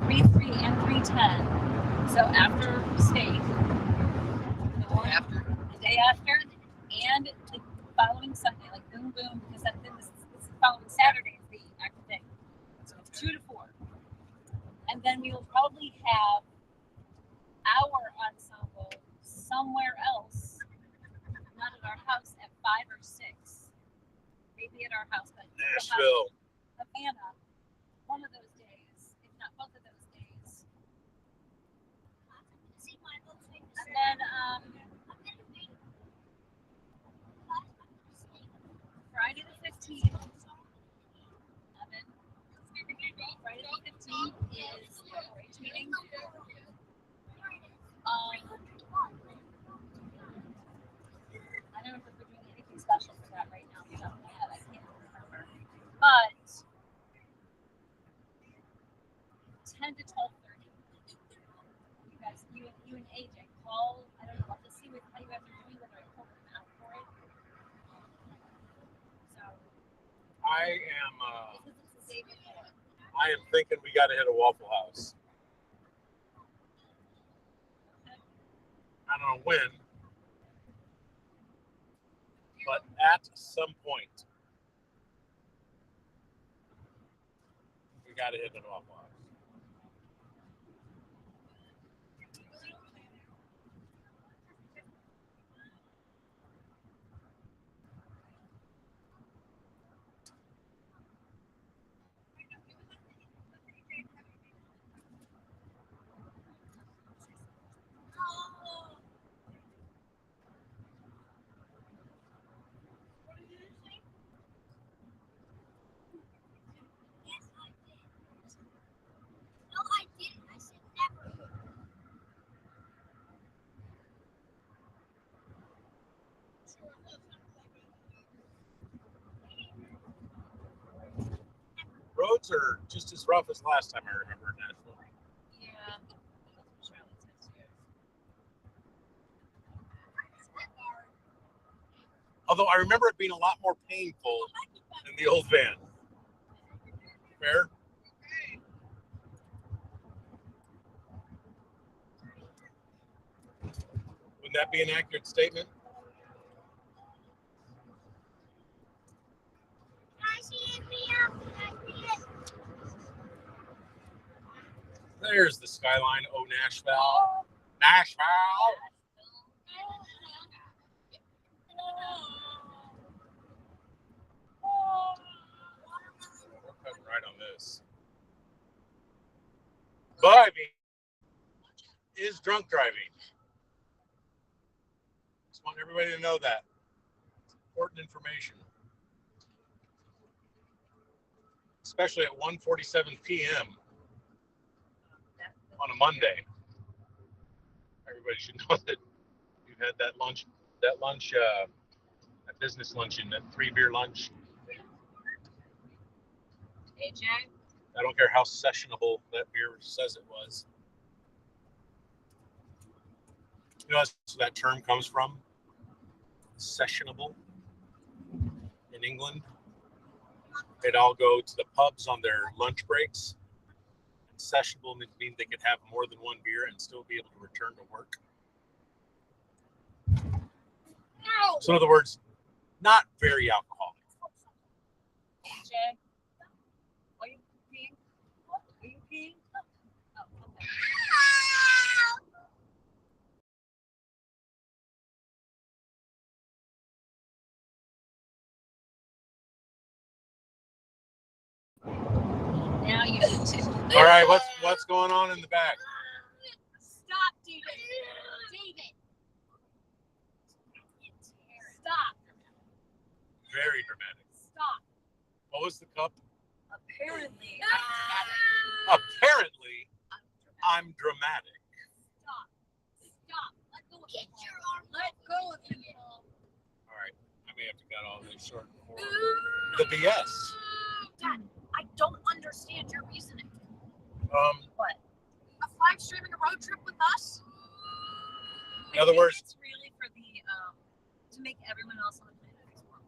Three, 310. So after steak, the day after, and the following Sunday, like boom, boom, because then this following Saturday is the actual thing. So it's 2 to 4. And then we will probably have our ensemble somewhere else, not at our house, at 5 or 6. Maybe at our house, but Nashville. Havana, one of those days, if not both of those days. And then Friday the 15th, Friday the 15th is the 4-H meeting. I don't know if we're doing anything special for that right now. Off the top of my head, I can't remember. But 10 to 12:30. You guys, you and AJ call. I don't know. Let's see how you guys are doing, whether I pull them out for it. So I am thinking we got to hit a Waffle House. I don't know when, but at some point, we got to hit a Waffle House. are just as rough as last time I remember in Nashville. Yeah. Although I remember it being a lot more painful than the old van. Fair? Wouldn't that be an accurate statement? There's the skyline. Oh, Nashville. Nashville. We're cutting right on this. Driving is drunk driving. Just want everybody to know that. It's important information. Especially at 1:47 p.m. on a Monday. Everybody should know that you've had that business luncheon, that 3-beer lunch. AJ? I don't care how sessionable that beer says it was. You know, that's where that term comes from. Sessionable. In England, they'd all go to the pubs on their lunch breaks. And sessionable means they could have more than one beer and still be able to return to work. So in other words, not very alcoholic. AJ? Are you peeing? Are you peeing? Oh, okay. Now you need to. All right, what's going on in the back? Stop, David. David. Stop. Very dramatic. Stop. What was the cup? Apparently, Apparently, I'm dramatic. Stop. Stop. Let go of Get him. your arm. Let go of him. All right, I may have to cut all this short for the BS. Dad, I don't understand your reasoning. what? A live streaming a road trip with us? In other words, It's really for the to make everyone else on the planet explore.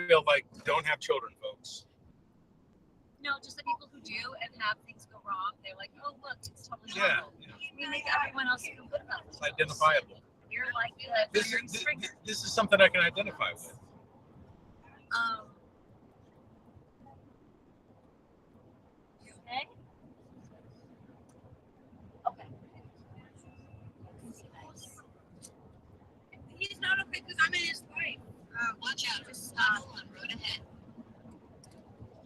feel like don't have children, folks. No, just the people who do and have things go wrong. They're like, oh look, it's totally Yeah, normal. We make everyone else feel good about it's themselves. identifiable. You're like This you're is stringer. this is something I can identify with. You okay? Okay. He's not okay because I'm in his life. Watch out, just stop on road ahead.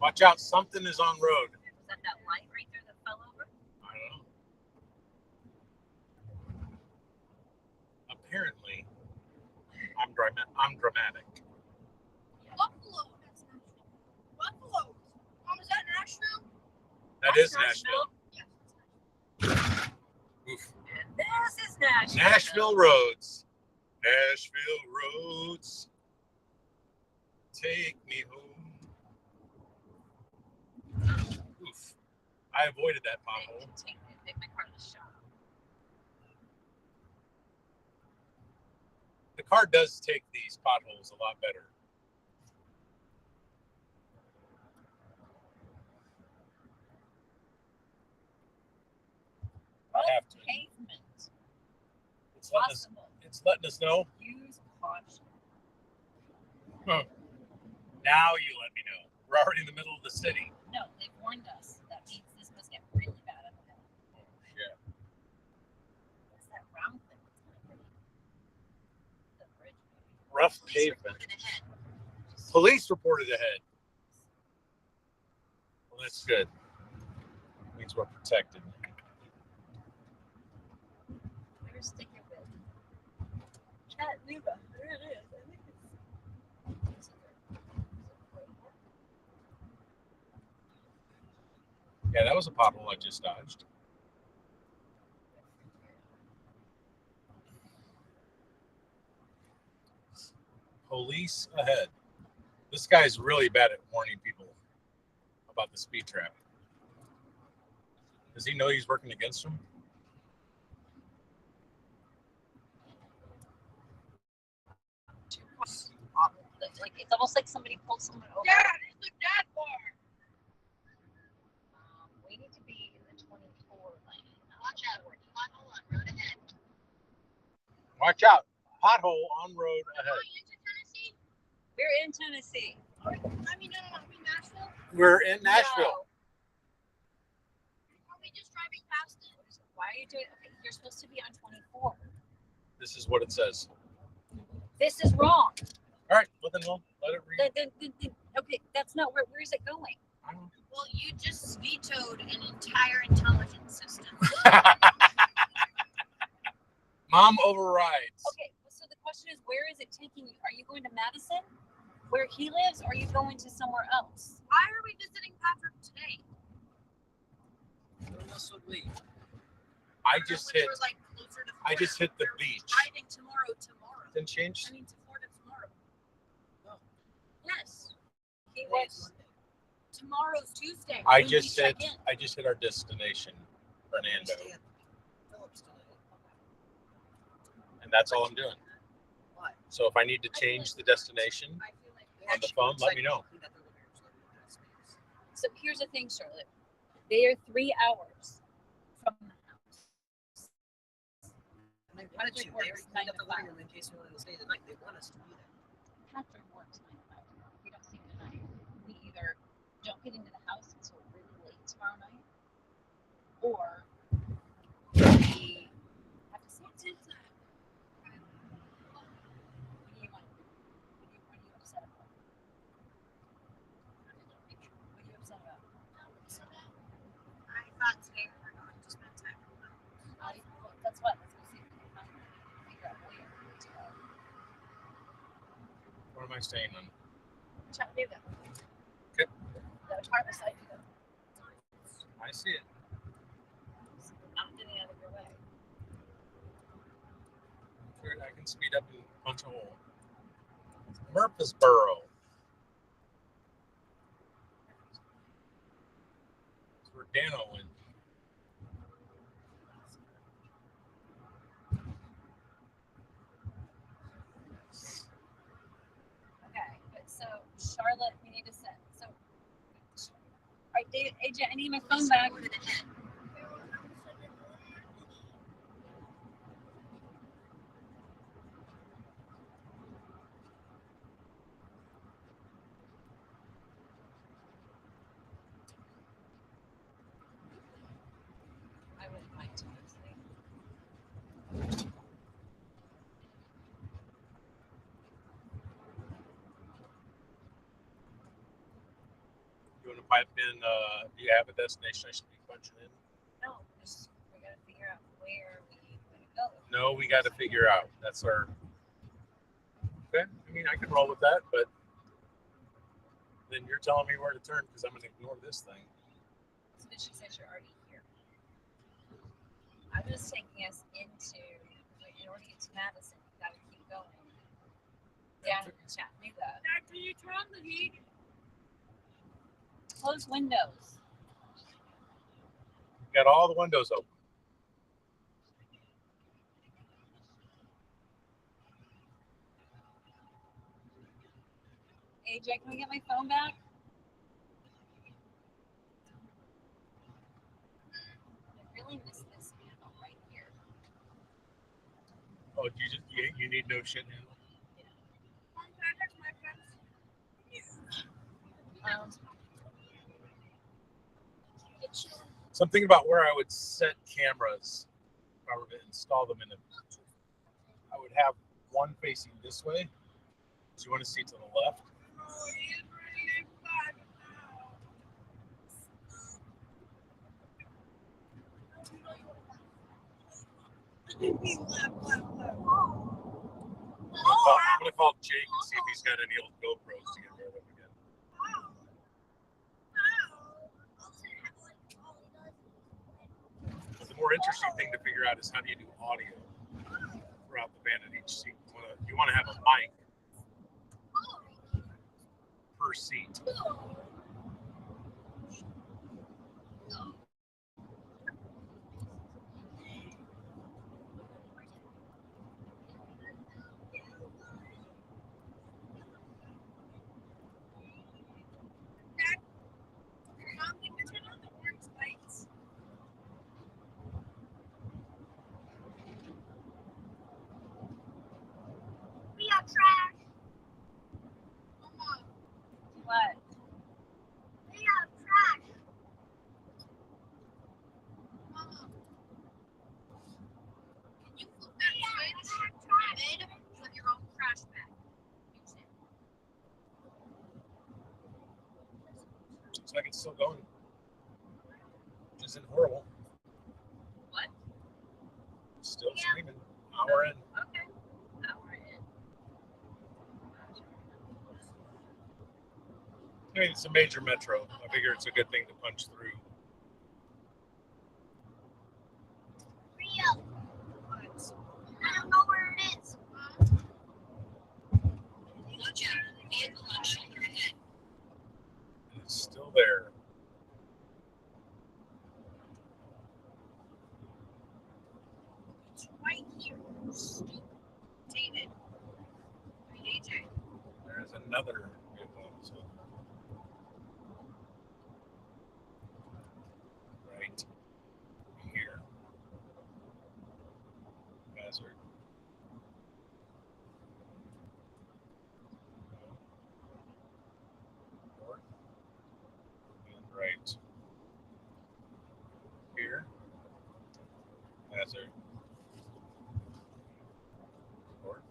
Watch out, something is on road. Was that light right there that fell over? I don't know. Apparently, I'm dramatic. Buffalo. That's Nashville. Buffalo. Mom, is that Nashville? That That's is Nashville. Oof. This is Nashville. Nashville roads. Nashville roads. Take me home. Oof. I avoided that pothole. Take my car to the shop. The car does take these potholes a lot better. I have to. Pavement. It's letting us know. Use caution. Now you let me know. We're already in the middle of the city. No, they've warned us. That means this must get really bad up ahead. Yeah. What's that round thing? The bridge. Rough pavement. Police reported ahead. Well, that's good. Means we're protected. Where's Sticker Bill? Chattanooga. There it is. I think it's. Yeah, that was a pothole I just dodged. Police ahead. This guy's really bad at warning people about the speed trap. Does he know he's working against him? Like it's almost like somebody pulled someone over. Dad, it's the dad bar. We need to be in the 24 lane. Watch out. Pothole on road ahead. Watch out. Pothole on road ahead. Are you into Tennessee? We're in Tennessee. I mean, no. I mean Nashville. We're in Nashville. Are we just driving past it? Why are you doing? Okay, you're supposed to be on 24. This is what it says. This is wrong. All right, well then we'll let it read. Okay, that's not where is it going? I don't know. Well, you just vetoed an entire intelligence system. Mom overrides. Okay, so the question is, where is it taking you? Are you going to Madison, where he lives, or are you going to somewhere else? Why are we visiting Patrick today? I just hit. We're, like, closer to I just hit the Florida. We're beach. Driving tomorrow. Didn't change. I mean, to Florida tomorrow. Oh. Yes. He was. Tomorrow's Tuesday. I When we just check hit. in. I just hit our destination, Fernando, and that's all I'm doing. Why? So if I need to change the destination I feel like on the phone, let me know. So here's the thing, Charlotte. They are 3 hours from the house. They wanted to. They already cleaned up the living room in case we wanted to stay the night. They want us to be there. Patrick works 9 to 5. We don't see him tonight. We either don't get into the house until really late tomorrow night, or we have to see it. What do you want? What are you upset about? What are you upset about? I thought today we were going to spend time with them. That's what. Let's go see if we can find figure out where to go. What am I staying on? Chattanooga. Okay. The apartment site. I see it. Not getting out of your way. Sure, I can speed up and punch a hole. Murfreesboro. That's where Dano went. Okay, but so Charlotte, we need to send. So, all right, David, AJ, I need my phone back. I wouldn't mind too much. You want to pipe in? Do you have a destination I should be punching in? No, just we gotta figure out where we want to go. No, we got to figure out. That's our. Okay, I mean I can roll with that, but then you're telling me where to turn because I'm going to ignore this thing. So she says you're already here. I'm just taking us into. In order to get to Madison, you gotta keep going down to Chattanooga. Dad, can you turn on the heat? Close windows. Got all the windows open. AJ, can we get my phone back? I really miss this handle right here. Oh, you need no shit handle. Something about where I would set cameras if I were to install them in I would have one facing this way. So you want to see to the left. I'm gonna call Jake and see if he's got any old GoPros to get rid of again. But the more interesting thing to figure out is how do you do audio throughout the van at each seat. You want to have a mic per seat. trash. What? They have trash. Can you flip that switch? Mid with your own trash bag. Use it. Looks like it's still going. Isn't horrible. What? Still screaming. Hour in. Okay. Now we're in. I mean, it's a major metro. I figure it's a good thing to punch through. Rio. I don't know where it is. Watch out. Vehicle on shoulder ahead. It's still there. It's right here. Stupid. David. AJ. There's another vehicle. So. Right here. Hazard. North. And right. Here. Hazard. North.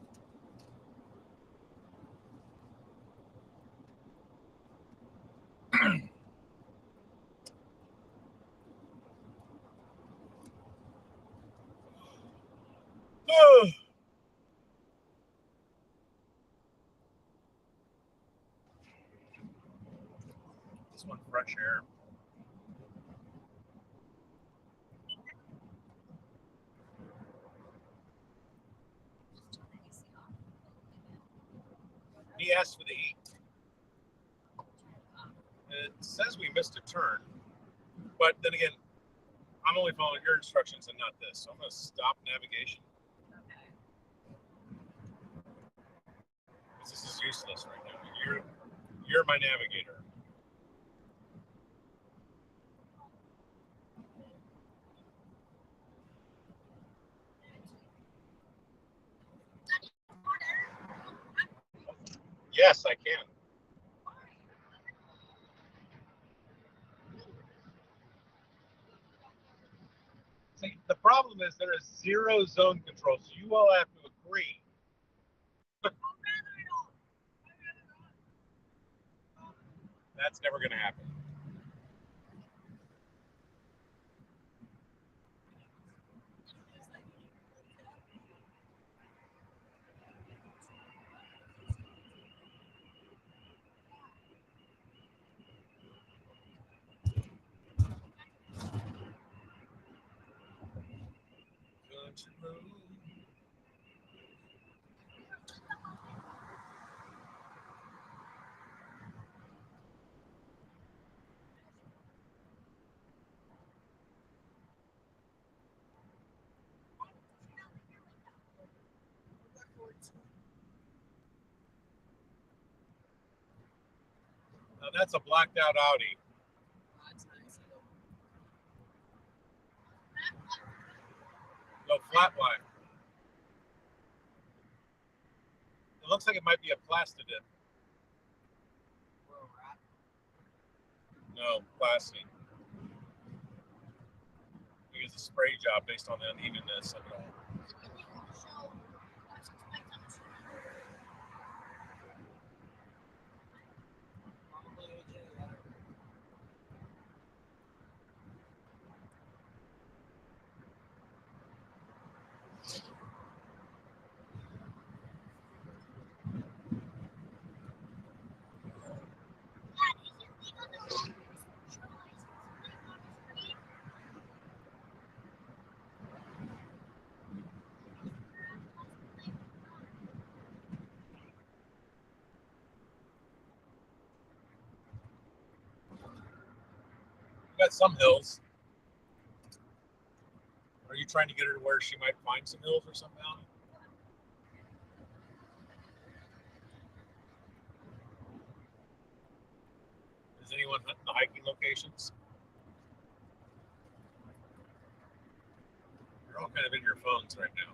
Oh. This one fresh air. He asked for the heat. It says we missed a turn, but then again, I'm only following your instructions and not this. So I'm going to stop navigation. Okay. This is useless right now. You're my navigator. Yes, I can. See, the problem is there is zero zone control, so you all have to agree. That's never going to happen. Country road. Now that's a blacked out Audi. No flatline. It looks like it might be a plastidip. No, plastic. I think it's a spray job based on the unevenness of it all. We got some hills. Are you trying to get her to where she might find some hills or something? Is anyone hunting the hiking locations? You're all kind of in your phones right now.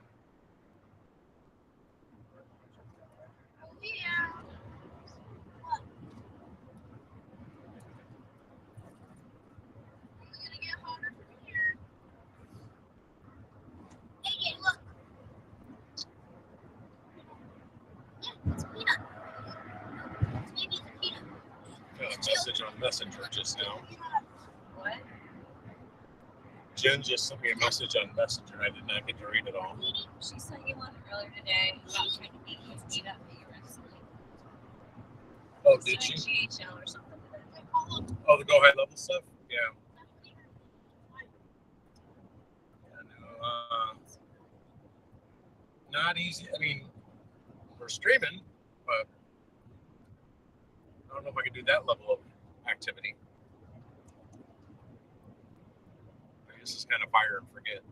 message on Messenger just now. What? Jen just sent me a message on Messenger. I did not get to read it all. She sent you one earlier today about trying to beat up, but you were asleep. Oh, did she? GHL or something. Oh, the go high level stuff? Yeah. Not easy. I mean, we're streaming, but I don't know if I can do that level of activity. I guess it's kind of fire and forget.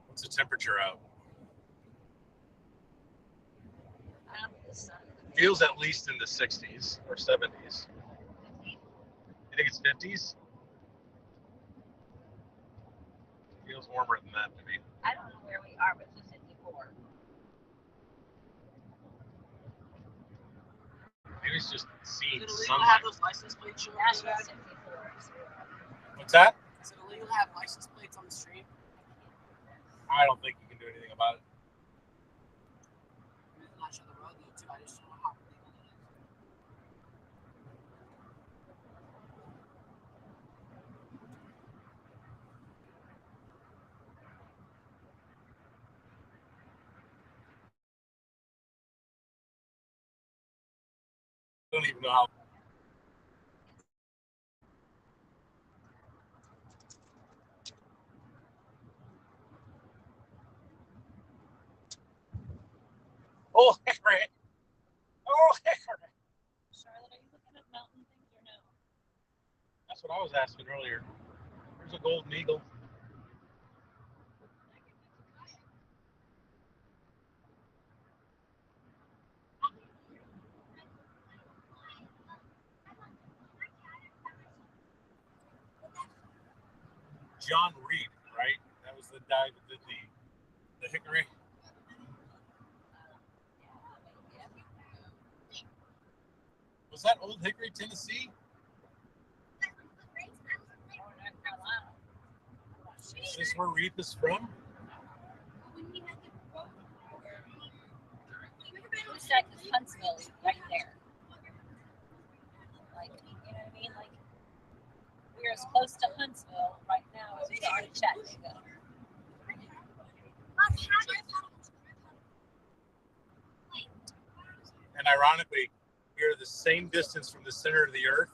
What's the temperature out? Feels at least in the 60s or 70s. You think it's 50s? Feels warmer than that to me. I don't know where we are with the 54. Maybe it's just seeing Is it illegal to sunlight. have those license plates showing? National 54. What's that? Is it illegal to have license plates on the street? I don't think you can do anything about it. I'm not sure the road though too. I just don't know how illegal it is. I don't even know how. Oh, Hickory! Oh, Hickory! Charlotte, are you looking at mountain things or no? That's what I was asking earlier. There's a golden eagle. John Reed, right? That was the guy that did the Hickory. Was that Old Hickory, Tennessee? Is this where Reed is from? Who said Huntsville is right there? Like, you know what I mean? Like, we're as close to Huntsville right now as we are to Chattanooga. And ironically, we are the same distance from the center of the earth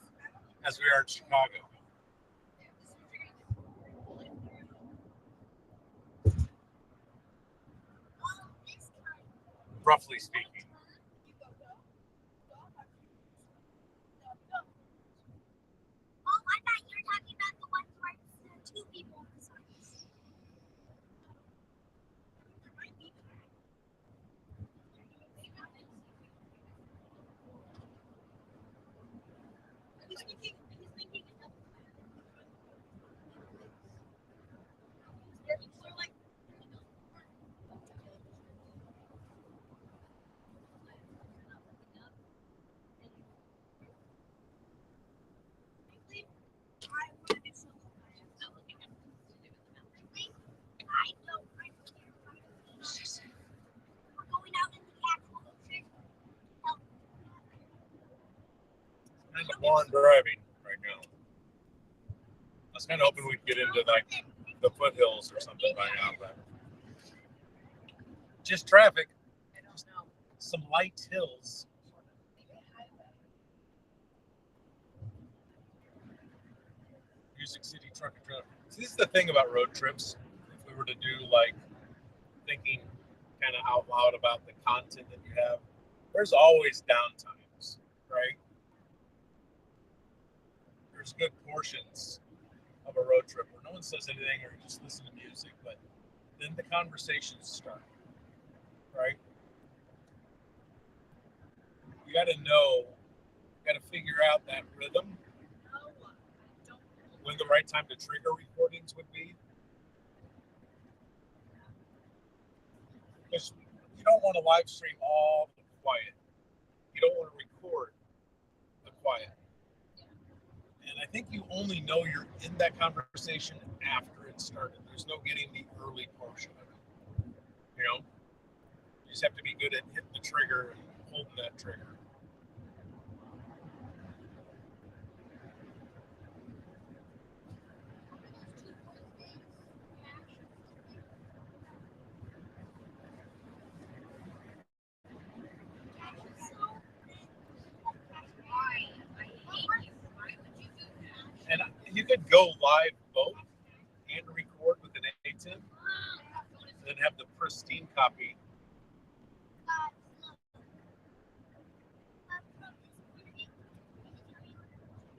as we are in Chicago. Roughly speaking. Oh, I thought you were talking about the ones where it's two people on the sides. We're going out in the actual ocean. Kind of boring driving right now. I was kind of hoping we'd get into like the foothills or something by now, but just traffic. I don't know. Some light hills. Music City Truck and Trailer. So this is the thing about road trips. If we were to do like thinking kind of out loud about the content that you have, there's always downtimes, right? There's good portions of a road trip where no one says anything or you just listen to music, but then the conversations start, right? You got to know, you got to figure out that rhythm, when the right time to trigger recordings would be. Because you don't want to live stream all quiet. you don't want to record a quiet. And I think you only know you're in that conversation after it started. There's no getting the early portion of it. You know? You just have to be good at hitting the trigger and holding that trigger. And you could go live both and record with an A10 and then have the pristine copy.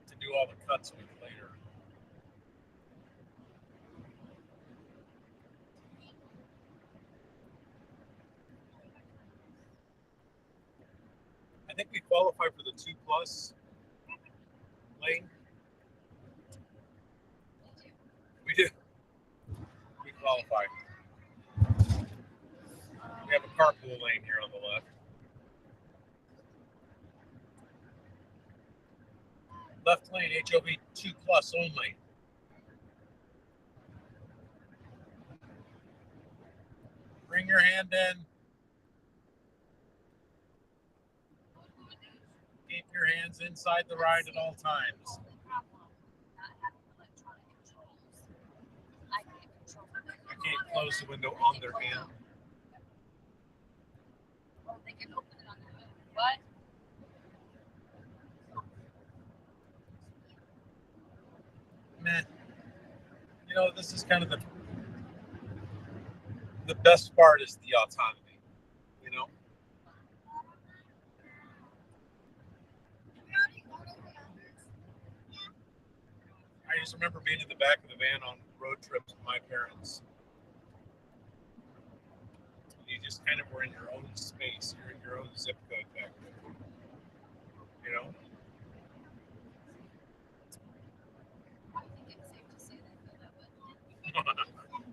To do all the cuts with later. I think we qualify for the 2+ lane. We do. We qualify. We have a carpool lane here on the left. Left lane, HOV 2+ only. Bring your hand in. Keep your hands inside the ride at all times. I can't close the window on their hand. They can open it on their own. What? Meh. You know, this is kind of the best part is the autonomy. You know? I just remember being in the back of the van on road trips with my parents. You just kind of were in your own space. You're in your own zip code back there. You know? I think it's safe to say that I feel that way.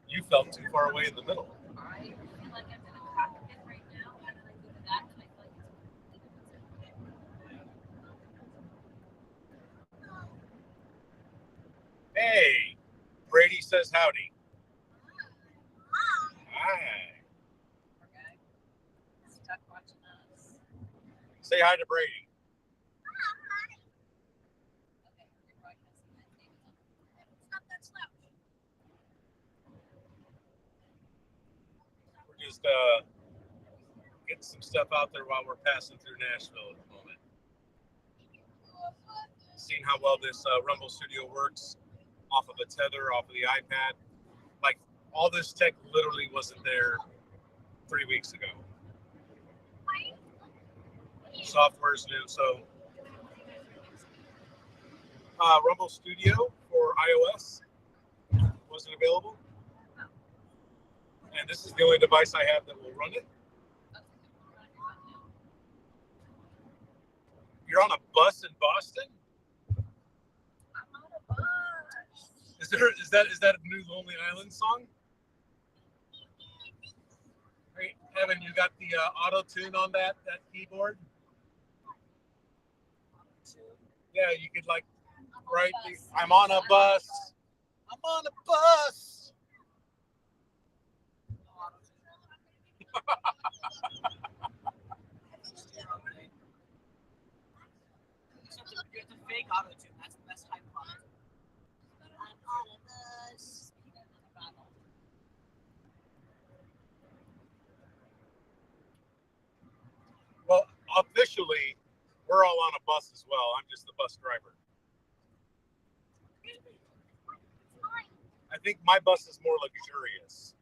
You felt too far away in the middle. I feel like I'm in a cockpit right now, and then I go to that, and I feel like Hey, Brady says howdy. Hi. poor guy. Stuck watching us. Say hi to Brady. Okay, you're broadcasting that thing. Stop that slap. We're just getting some stuff out there while we're passing through Nashville at the moment. Seeing how well this Rumble Studio works off of a tether, off of the iPad. Like, all this tech literally wasn't there 3 weeks ago. Software's new, so Rumble Studio for iOS wasn't available. And this is the only device I have that will run it. You're on a bus in Boston? I'm on a bus. Is that a new Lonely Island song? Hey, Evan, you got the auto tune on that keyboard? Yeah, you could like write the I'm on a bus. I'm on a bus. It's a fake auto tune. That's the best type of auto tune. I'm on a bus. Well, officially, we're all on a bus as well. I'm just the bus driver. I think my bus is more luxurious.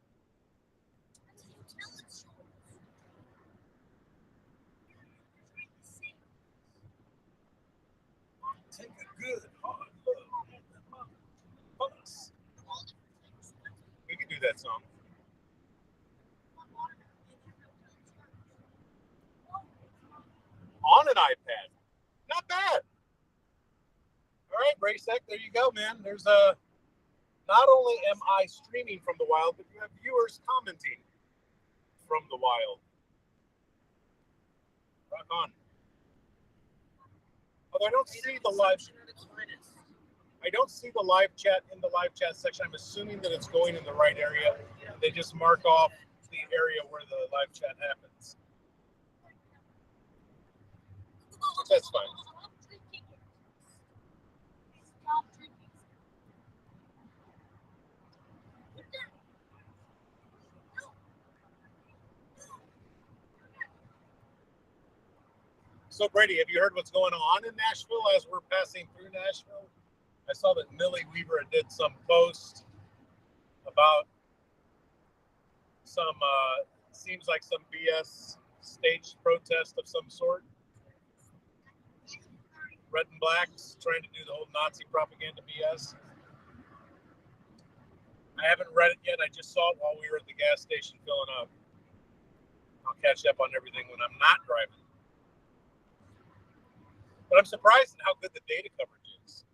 Take a good hard look at the bus. We can do that song. On an iPad. Not bad. All right, Bracek, there you go, man. There's a. Not only am I streaming from the wild, but you have viewers commenting from the wild. Rock on. Although I don't see the live. I don't see the live chat in the live chat section. I'm assuming that it's going in the right area. They just mark off the area where the live chat happens. But that's fine. So Brady, have you heard what's going on in Nashville as we're passing through Nashville? I saw that Millie Weaver did some post about some, seems like some BS staged protest of some sort. Red and blacks trying to do the whole Nazi propaganda BS. I haven't read it yet. I just saw it while we were at the gas station filling up. I'll catch up on everything when I'm not driving. But I'm surprised at how good the data coverage is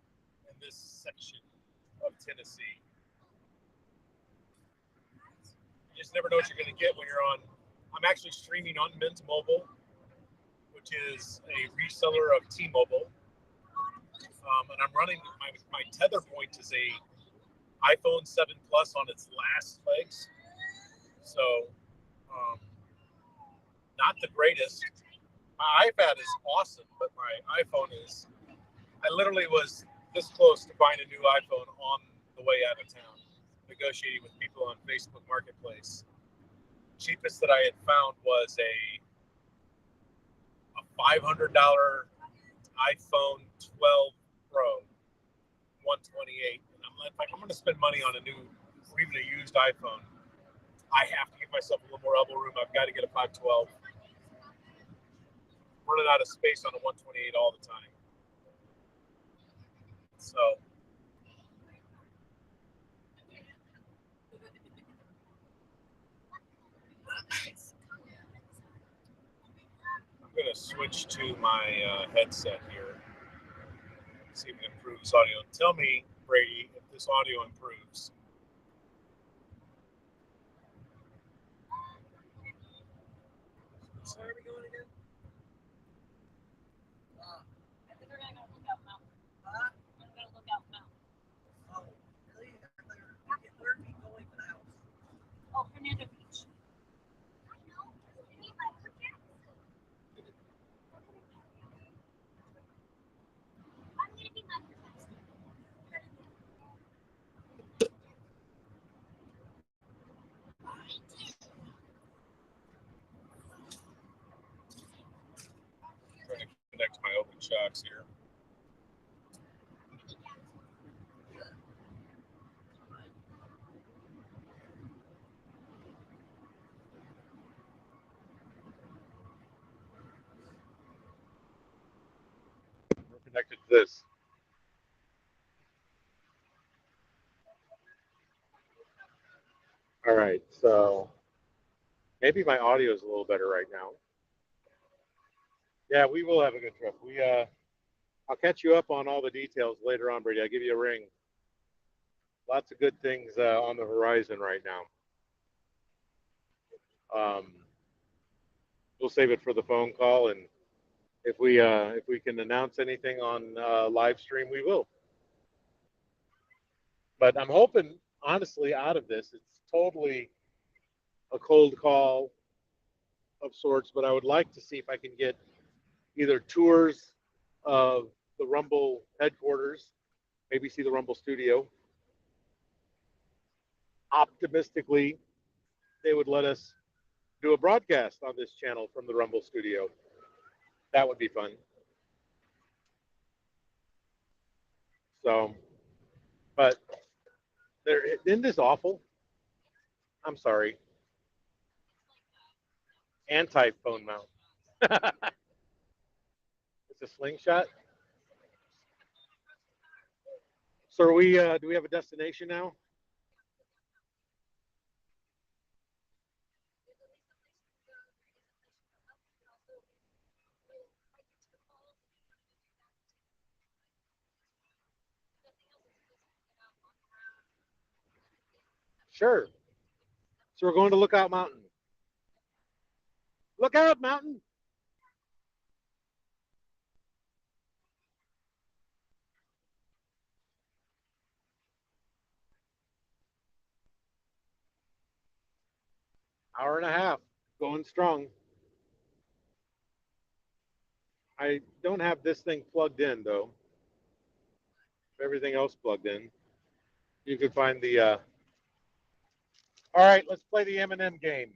in this section of Tennessee. You just never know what you're going to get when you're on. I'm actually streaming on Mint Mobile, which is a reseller of T-Mobile. And I'm running, my tether point is a iPhone 7 Plus on its last legs. So, not the greatest. My iPad is awesome, but my iPhone is, I literally was this close to buying a new iPhone on the way out of town, negotiating with people on Facebook Marketplace. Cheapest that I had found was a $500 iPhone 12 Pro 128. And I'm like, I'm going to spend money on a new or even a used iPhone. I have to give myself a little more elbow room. I've got to get a 512. Running out of space on a 128 all the time. So I'm going to switch to my headset here. See if it improves audio. Tell me, Brady, if this audio improves. So where are we going again? I think we're gonna go look out mountain. We're gonna look out mountain. Oh, really? Where are we going for the house? Oh, Fernando Beach. Trying to connect my open shocks here. We're connected to this. All right, so maybe my audio is a little better right now. Yeah, we will have a good trip. I'll catch you up on all the details later on, Brady. I'll give you a ring. Lots of good things on the horizon right now. We'll save it for the phone call, and if we can announce anything on live stream, we will. But I'm hoping, honestly, out of this, it's totally a cold call of sorts. But I would like to see if I can get either tours of the Rumble headquarters, maybe see the Rumble studio. Optimistically, they would let us do a broadcast on this channel from the Rumble studio. That would be fun. So, but isn't this awful? I'm sorry. Anti-phone mount. It's a slingshot. So are we? Do we have a destination now? Sure. So we're going to Lookout Mountain. Look out, mountain. Hour and a half, going strong. I don't have this thing plugged in though. Everything else plugged in. You can find the. All right, let's play the M&M game.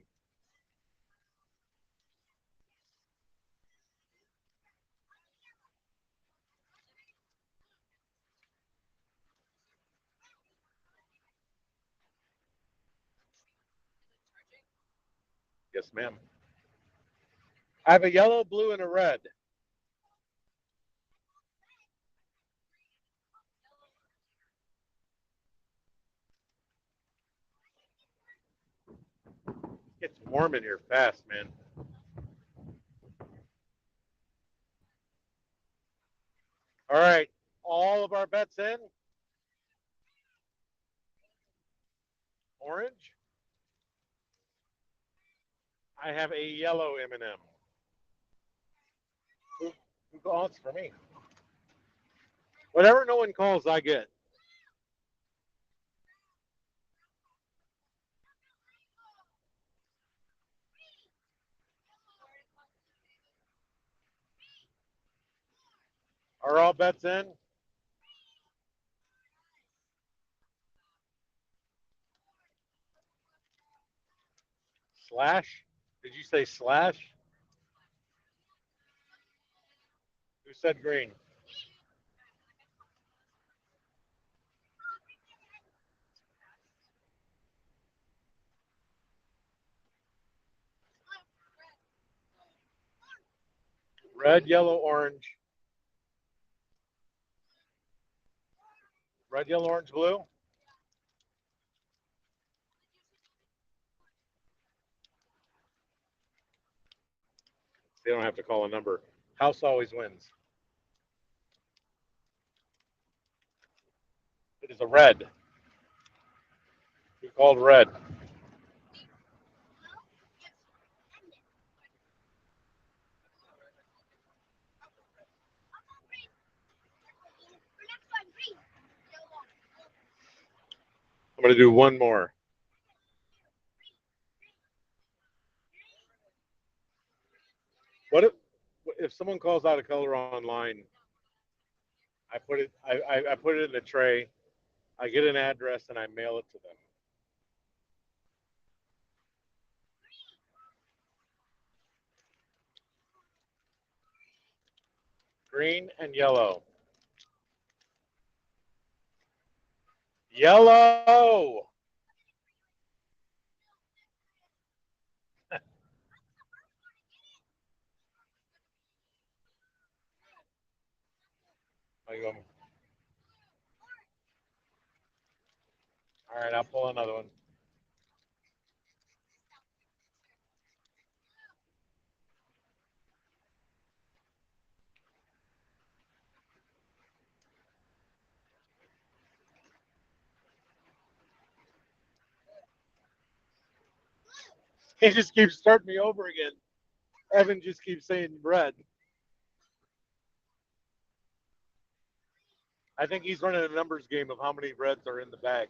Yes, ma'am. I have a yellow, blue, and a red. It's warm in here fast, man. All right, all of our bets in. Orange. I have a yellow M&M. Who calls for me? Whatever no one calls, I get. Are all bets in? Slash? Did you say slash? Who said green? Red, yellow, orange. Red, yellow, orange, blue. They don't have to call a number. House always wins. It is a red. Who called red? I'm going to do one more. What if someone calls out a color online? I put it in a tray. I get an address and I mail it to them. Green and yellow. Yellow. All right, I'll pull another one. He just keeps starting me over again. Evan just keeps saying red. I think he's running a numbers game of how many reds are in the bag.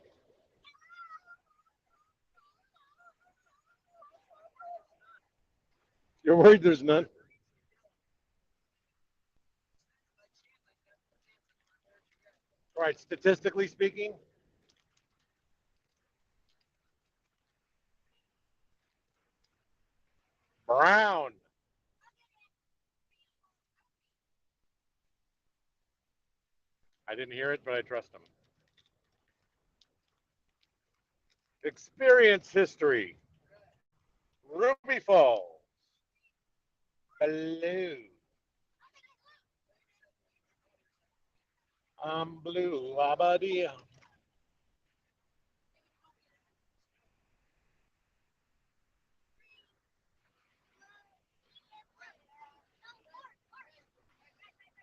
You're worried there's none? All right, statistically speaking, brown. I didn't hear it, but I trust him. Experience history. Ruby Falls. Blue. I'm blue. Abadia.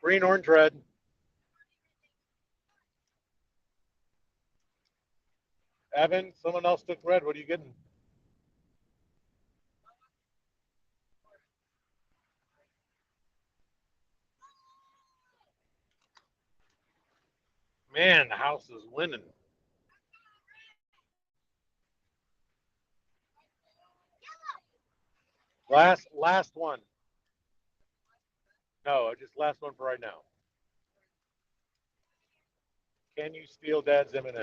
Green, orange, red. Evan, someone else took red. What are you getting? Man, the house is winning. Last one. No, just last one for right now. Can you steal Dad's M&M?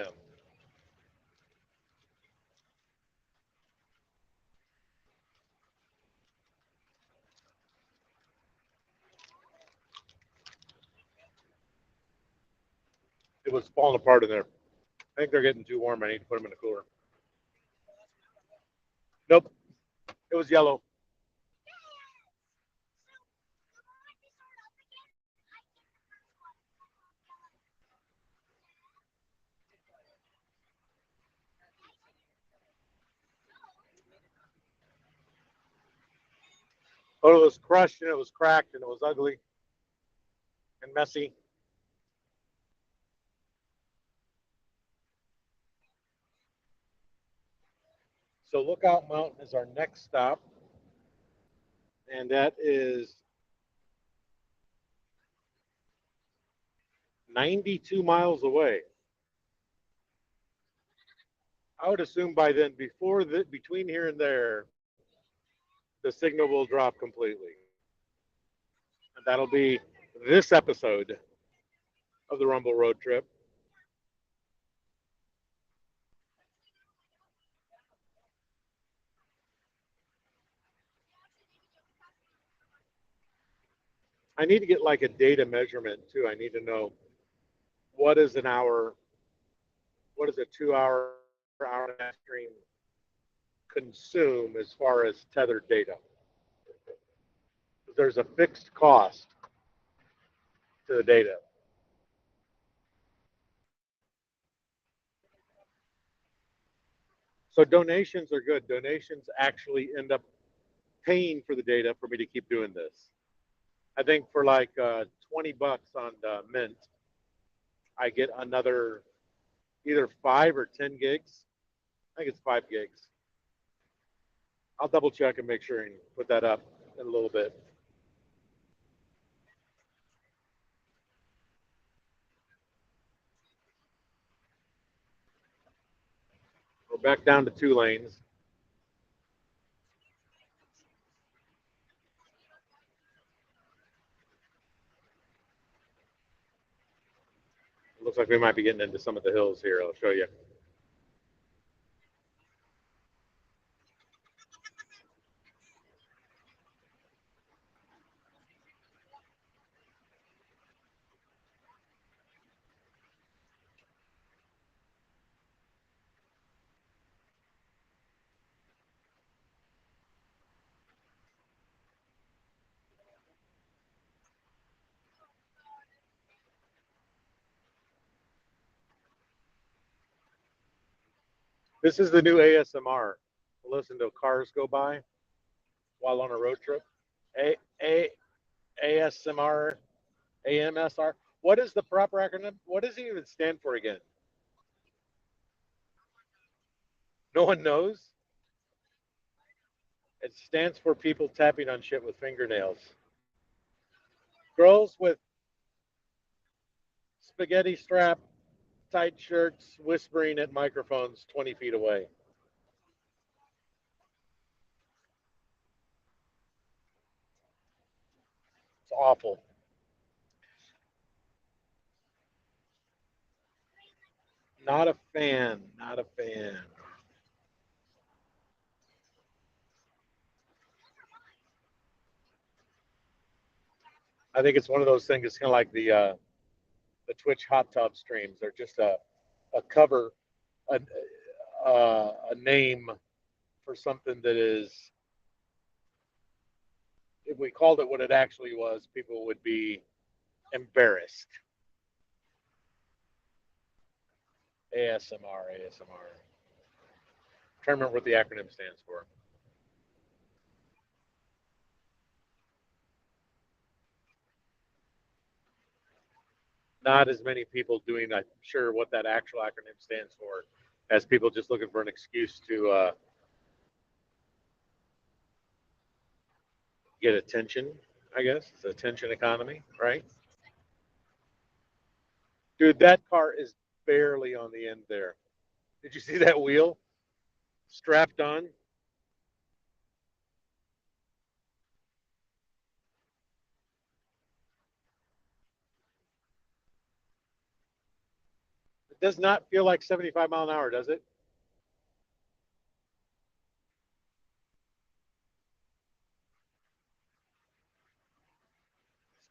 It was falling apart in there. I think they're getting too warm. I need to put them in the cooler. Nope. It was yellow. Oh, it was crushed and it was cracked and it was ugly and messy. So Lookout Mountain is our next stop. And that is 92 miles away. I would assume by then, between here and there, the signal will drop completely. And that'll be this episode of the Rumble Road Trip. I need to get like a data measurement too. I need to know what is an hour, what is a 2 hour, hour and a half stream consume as far as tethered data. There's a fixed cost to the data. So donations are good. Donations actually end up paying for the data for me to keep doing this. I think for like 20 bucks on Mint, I get another either 5 or 10 gigs. I think it's 5 gigs. I'll double check and make sure and put that up in a little bit. We're back down to 2 lanes. It looks like we might be getting into some of the hills here. I'll show you. This is the new ASMR. Listen to cars go by while on a road trip. ASMR, AMSR. What is the proper acronym? What does it even stand for again? No one knows? It stands for people tapping on shit with fingernails. Girls with spaghetti strap, tight shirts, whispering at microphones 20 feet away. It's awful. Not a fan. Not a fan. I think it's one of those things. It's kind of like the Twitch hot tub streams. They're just a cover, a name for something that is. If we called it what it actually was, people would be embarrassed. ASMR, ASMR. I'm trying to remember what the acronym stands for. Not as many people doing, I'm sure, what that actual acronym stands for, as people just looking for an excuse to get attention, I guess. It's attention economy, right? Dude, that car is barely on the end there. Did you see that wheel strapped on? That does not feel like 75 mile an hour, does it?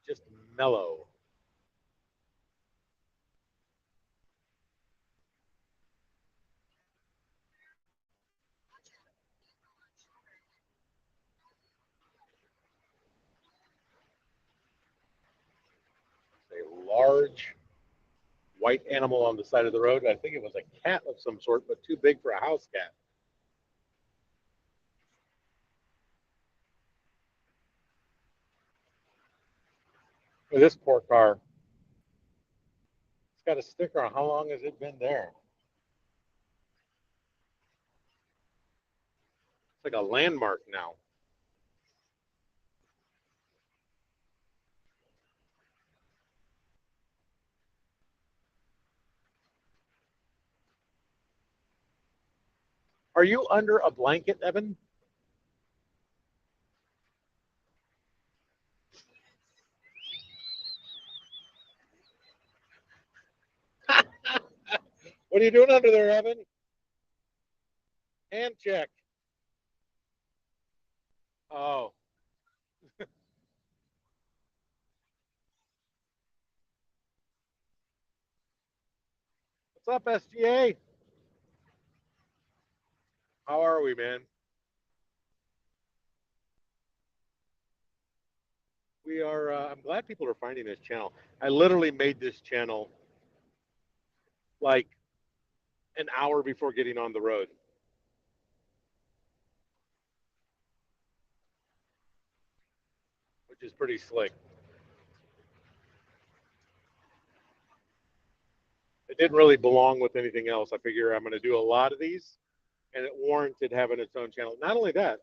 It's just mellow. A large white animal on the side of the road. I think it was a cat of some sort, but too big for a house cat. This poor car. It's got a sticker on. How long has it been there? It's like a landmark now. Are you under a blanket, Evan? What are you doing under there, Evan? Hand check. Oh. What's up, SGA? How are we, man? We are, I'm glad people are finding this channel. I literally made this channel like an hour before getting on the road. Which is pretty slick. It didn't really belong with anything else. I figure I'm going to do a lot of these, and it warranted having its own channel. Not only that,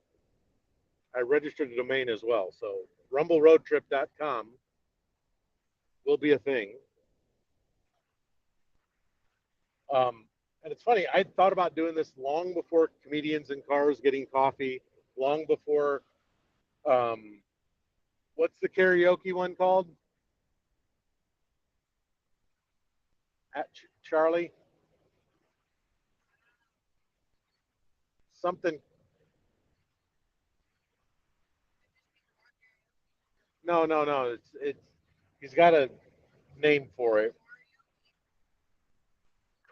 I registered a domain as well. So rumbleroadtrip.com will be a thing. And it's funny, I thought about doing this long before comedians in cars getting coffee, long before, what's the karaoke one called? At Charlie? Something. No. It's he's got a name for it.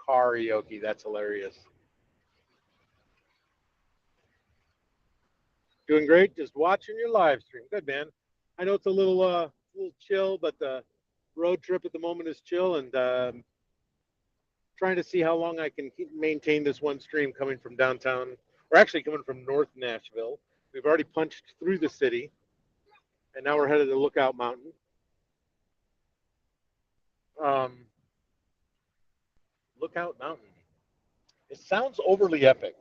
Karaoke. That's hilarious. Doing great. Just watching your live stream. Good, man. I know it's a little chill, but the road trip at the moment is chill, and trying to see how long I can maintain this one stream coming from downtown, or actually coming from North Nashville. We've already punched through the city, and now we're headed to Lookout Mountain. Lookout Mountain. It sounds overly epic.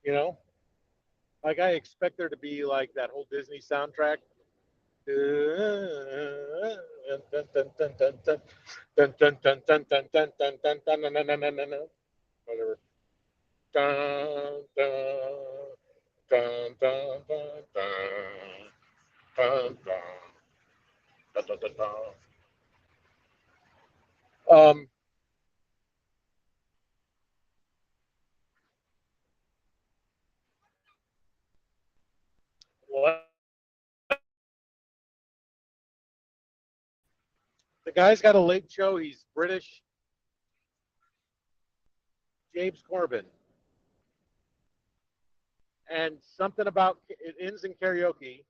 You know? Like I expect there to be like that whole Disney soundtrack. Whatever. Um, well, the guy's got a late show. He's British. James Corbin. And something about it ends in karaoke.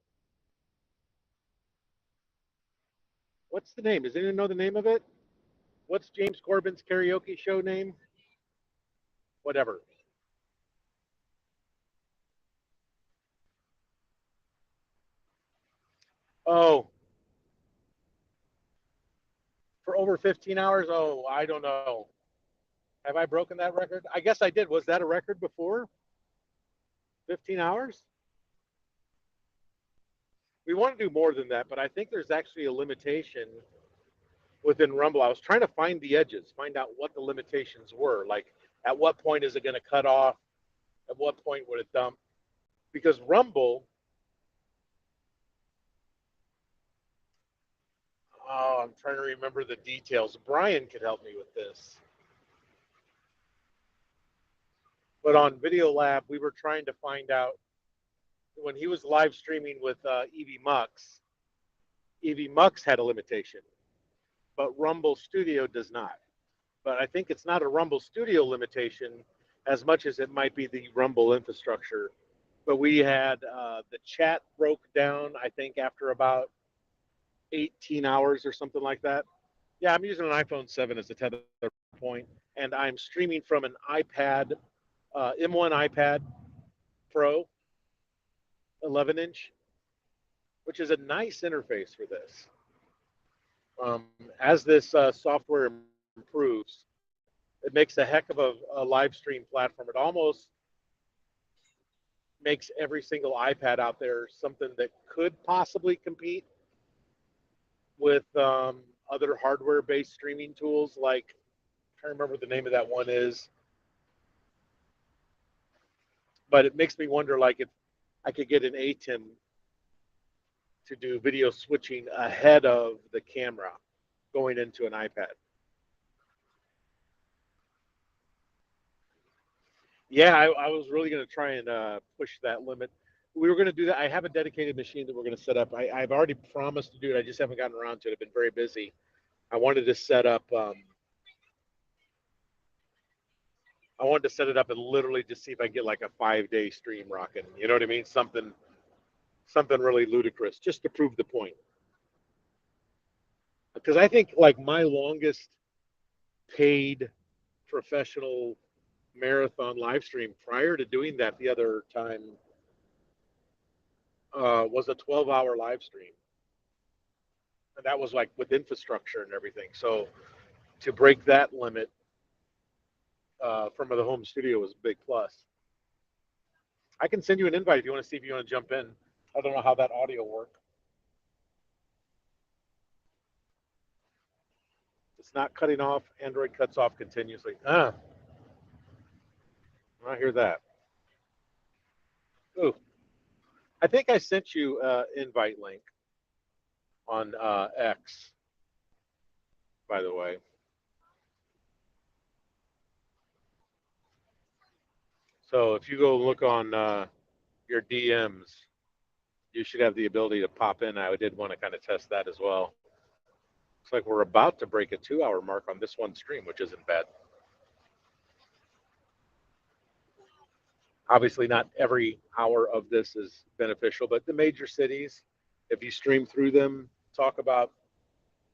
What's the name? Does anyone know the name of it? What's James Corbin's karaoke show name? Whatever. Oh, for over 15 hours? Oh, I don't know. Have I broken that record? I guess I did. Was that a record before? 15 hours? We want to do more than that, but I think there's actually a limitation within Rumble. I was trying to find the edges, find out what the limitations were. Like, at what point is it going to cut off? At what point would it dump? Because Rumble, Oh, I'm trying to remember the details. Brian could help me with this. But on Video Lab, we were trying to find out when he was live streaming with Evie Mux. Evie Mux had a limitation, but Rumble Studio does not. But I think it's not a Rumble Studio limitation as much as it might be the Rumble infrastructure. But we had the chat broke down, I think, after about 18 hours or something like that. Yeah, I'm using an iPhone 7 as a tether point, and I'm streaming from an iPad, M1 iPad Pro, 11-inch, which is a nice interface for this. As this software improves, it makes a heck of a live stream platform. It almost makes every single iPad out there something that could possibly compete with other hardware-based streaming tools. Like, I'm trying to remember what the name of that one is, but it makes me wonder, like, if I could get an ATEM to do video switching ahead of the camera going into an iPad. Yeah, I was really going to try and push that limit. We were going to do that. I have a dedicated machine that we're going to set up. I've already promised to do it. I just haven't gotten around to it. I've been very busy. I wanted to set up. I wanted to set it up and literally just see if I get like a 5-day stream rocking. You know what I mean? Something really ludicrous, just to prove the point. Because I think like my longest paid professional marathon live stream prior to doing that the other time was a 12-hour live stream. And that was like with infrastructure and everything. So to break that limit from the home studio was a big plus. I can send you an invite if you want to see if you want to jump in. I don't know how that audio works. It's not cutting off. Android cuts off continuously. I hear that. Ooh. I think I sent you an invite link on X, by the way. So if you go look on your DMs, you should have the ability to pop in. I did want to kind of test that as well. Looks like we're about to break a 2-hour mark on this one stream, which isn't bad. Obviously, not every hour of this is beneficial, but the major cities, if you stream through them, talk about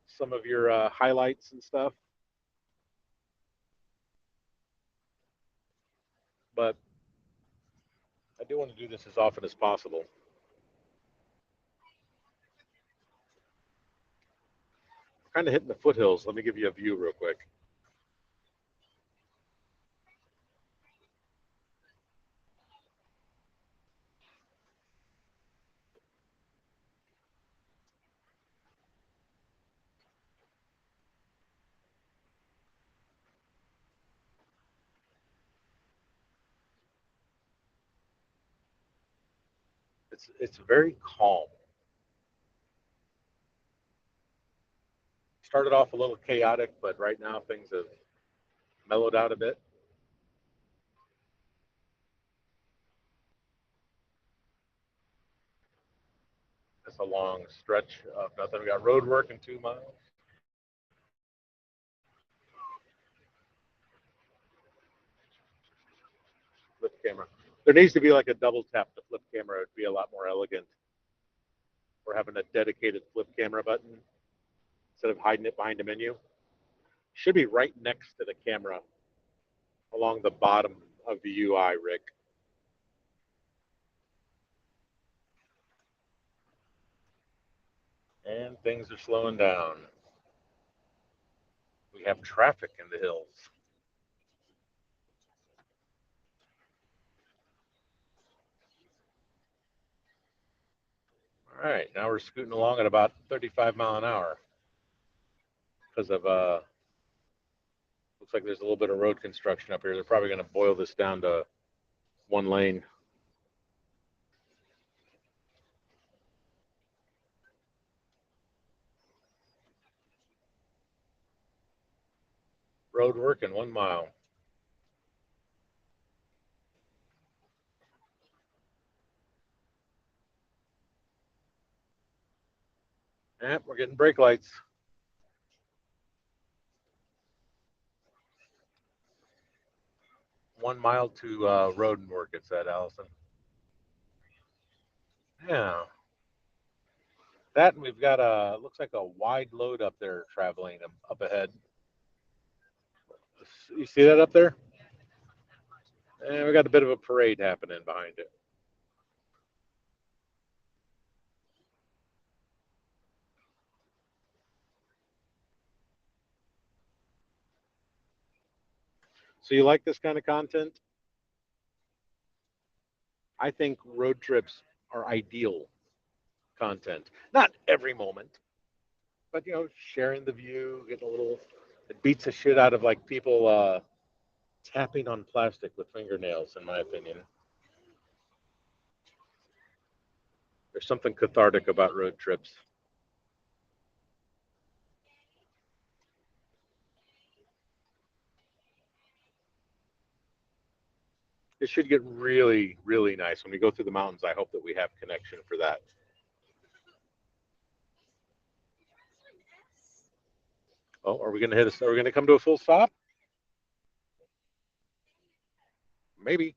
some of your highlights and stuff. But I do want to do this as often as possible. Kind of hitting the foothills. Let me give you a view real quick. It's very calm. Started off a little chaotic, but right now things have mellowed out a bit. It's a long stretch of nothing. We got road work in 2 miles. Flip camera. There needs to be like a double tap to flip camera. It'd be a lot more elegant. We're having a dedicated flip camera button instead of hiding it behind a menu. Should be right next to the camera along the bottom of the UI, Rick. And things are slowing down. We have traffic in the hills. All right, now we're scooting along at about 35 mile an hour because of looks like there's a little bit of road construction up here. They're probably going to boil this down to 1 lane. Road work in 1 mile. Yep, we're getting brake lights. One mile to road work, it said, Allison. Yeah. That, and we've got looks like a wide load up there traveling up ahead. You see that up there? And we got a bit of a parade happening behind it. So you like this kind of content? I think road trips are ideal content. Not every moment, but sharing the view, getting a little. It beats the shit out of like people tapping on plastic with fingernails, in my opinion. There's something cathartic about road trips. It should get really, really nice when we go through the mountains. I hope that we have connection for that. Oh, are we going to hit? Are we going to come to a full stop? Maybe.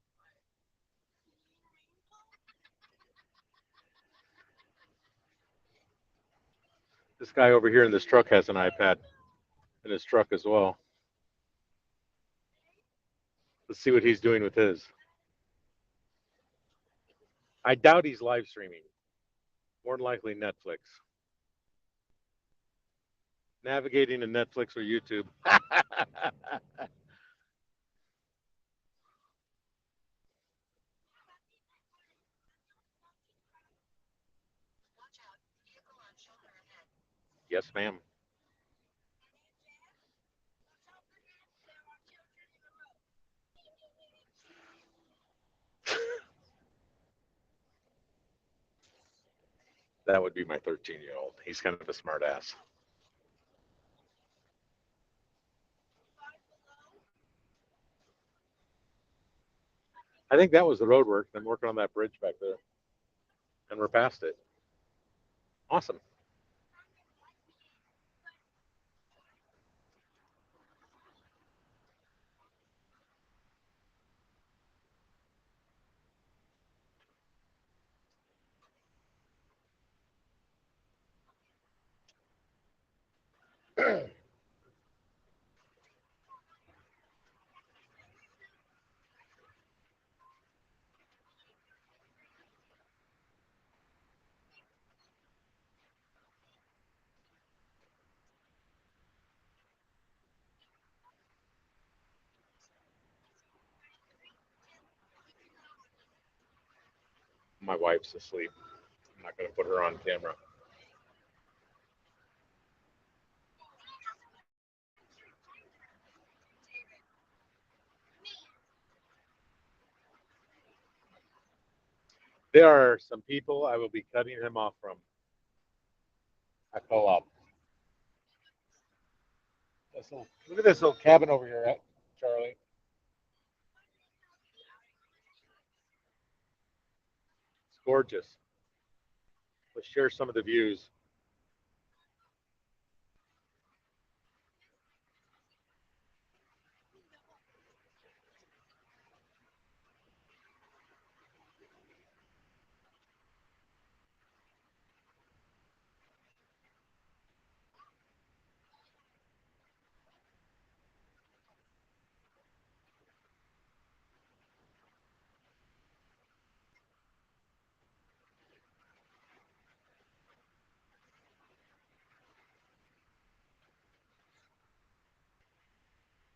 This guy over here in this truck has an iPad in his truck as well. Let's see what he's doing with his. I doubt he's live streaming. More than likely Netflix. Navigating to Netflix or YouTube. Yes, ma'am. That would be my 13-year-old. He's kind of a smart ass. I think that was the road work. I'm working on that bridge back there. And we're past it. Awesome. My wife's asleep. I'm not going to put her on camera. There are some people I will be cutting him off from. I co-op. Look at this little cabin over here, Charlie. It's gorgeous. Let's share some of the views.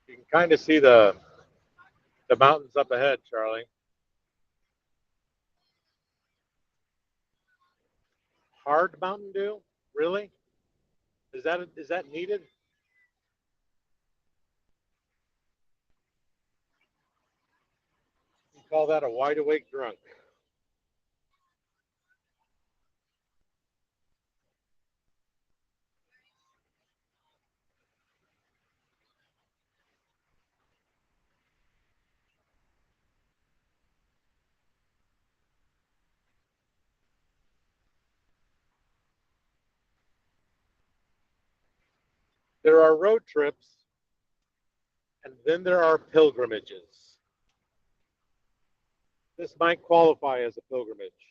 You can kind of see the mountains up ahead, Charlie. Hard Mountain Dew? Really? Is that needed? You call that a wide awake drunk? There are road trips, and then there are pilgrimages. This might qualify as a pilgrimage.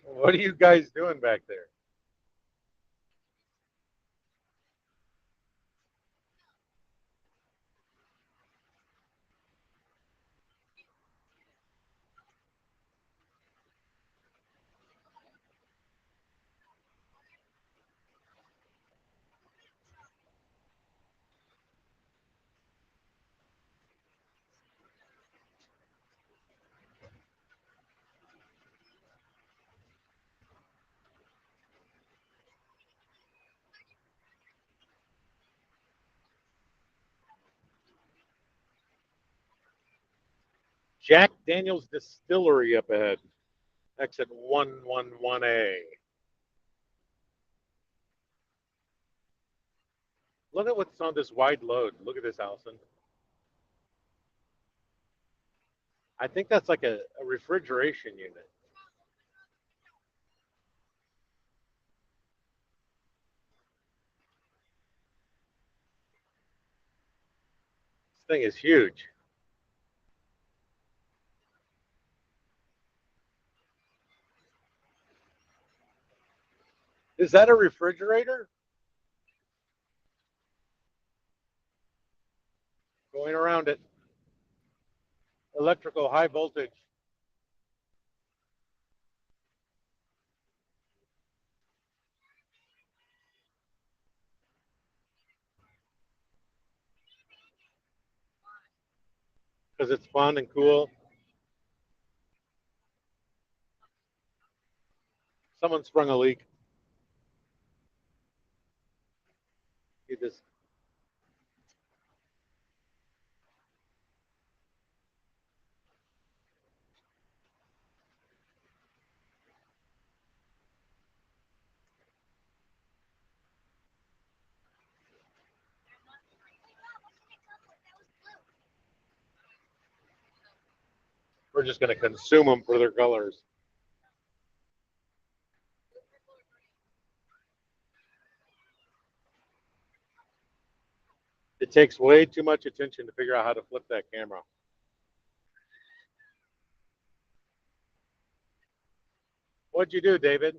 What are you guys doing back there? Jack Daniels Distillery up ahead. Exit 111A. Look at what's on this wide load. Look at this, Allison. I think that's like a refrigeration unit. This thing is huge. Is that a refrigerator? Going around it. Electrical high voltage. Because it's fun and cool. Someone sprung a leak. You just we're just going to consume them for their colors. It takes way too much attention to figure out how to flip that camera. What'd you do, David?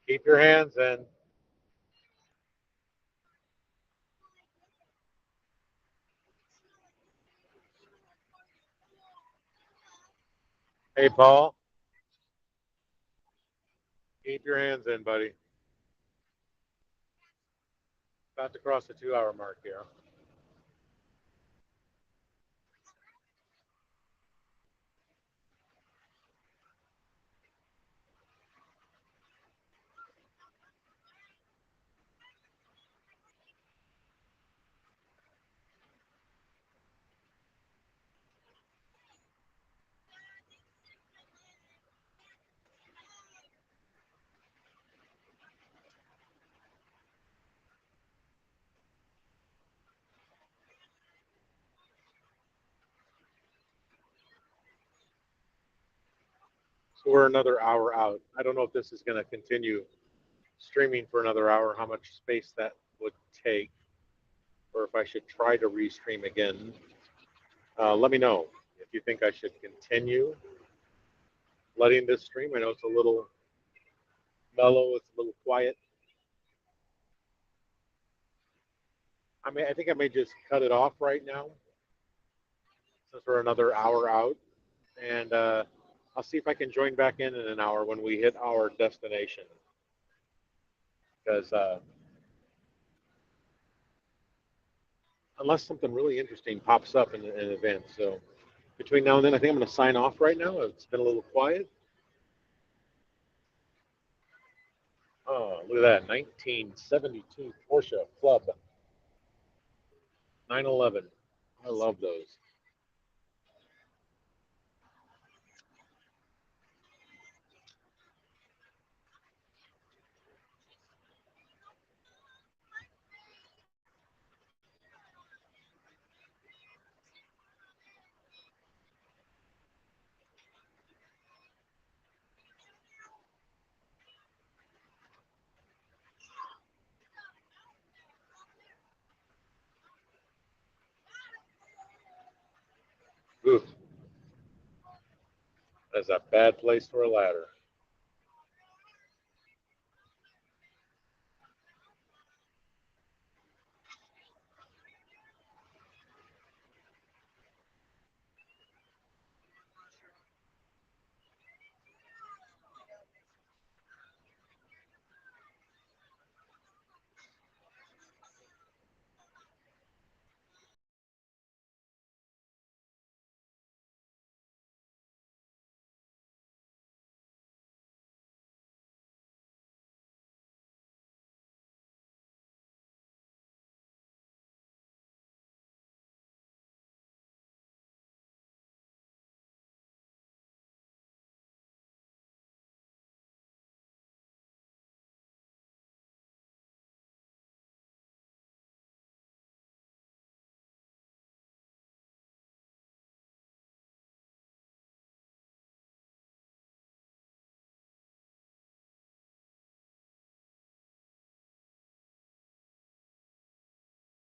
Keep your hands in. Hey, Paul. Keep your hands in, buddy. About to cross the 2-hour mark here. So we're another hour out. I don't know if this is going to continue streaming for another hour, how much space that would take, or if I should try to restream again. Let me know if you think I should continue letting this stream. I know it's a little mellow, it's a little quiet. I think I may just cut it off right now since we're another hour out, and I'll see if I can join back in an hour when we hit our destination. Because unless something really interesting pops up in advance, so between now and then, I think I'm going to sign off right now. It's been a little quiet. Oh, look at that, 1972 Porsche Club 911. I love those. Ooh, that's a bad place for a ladder.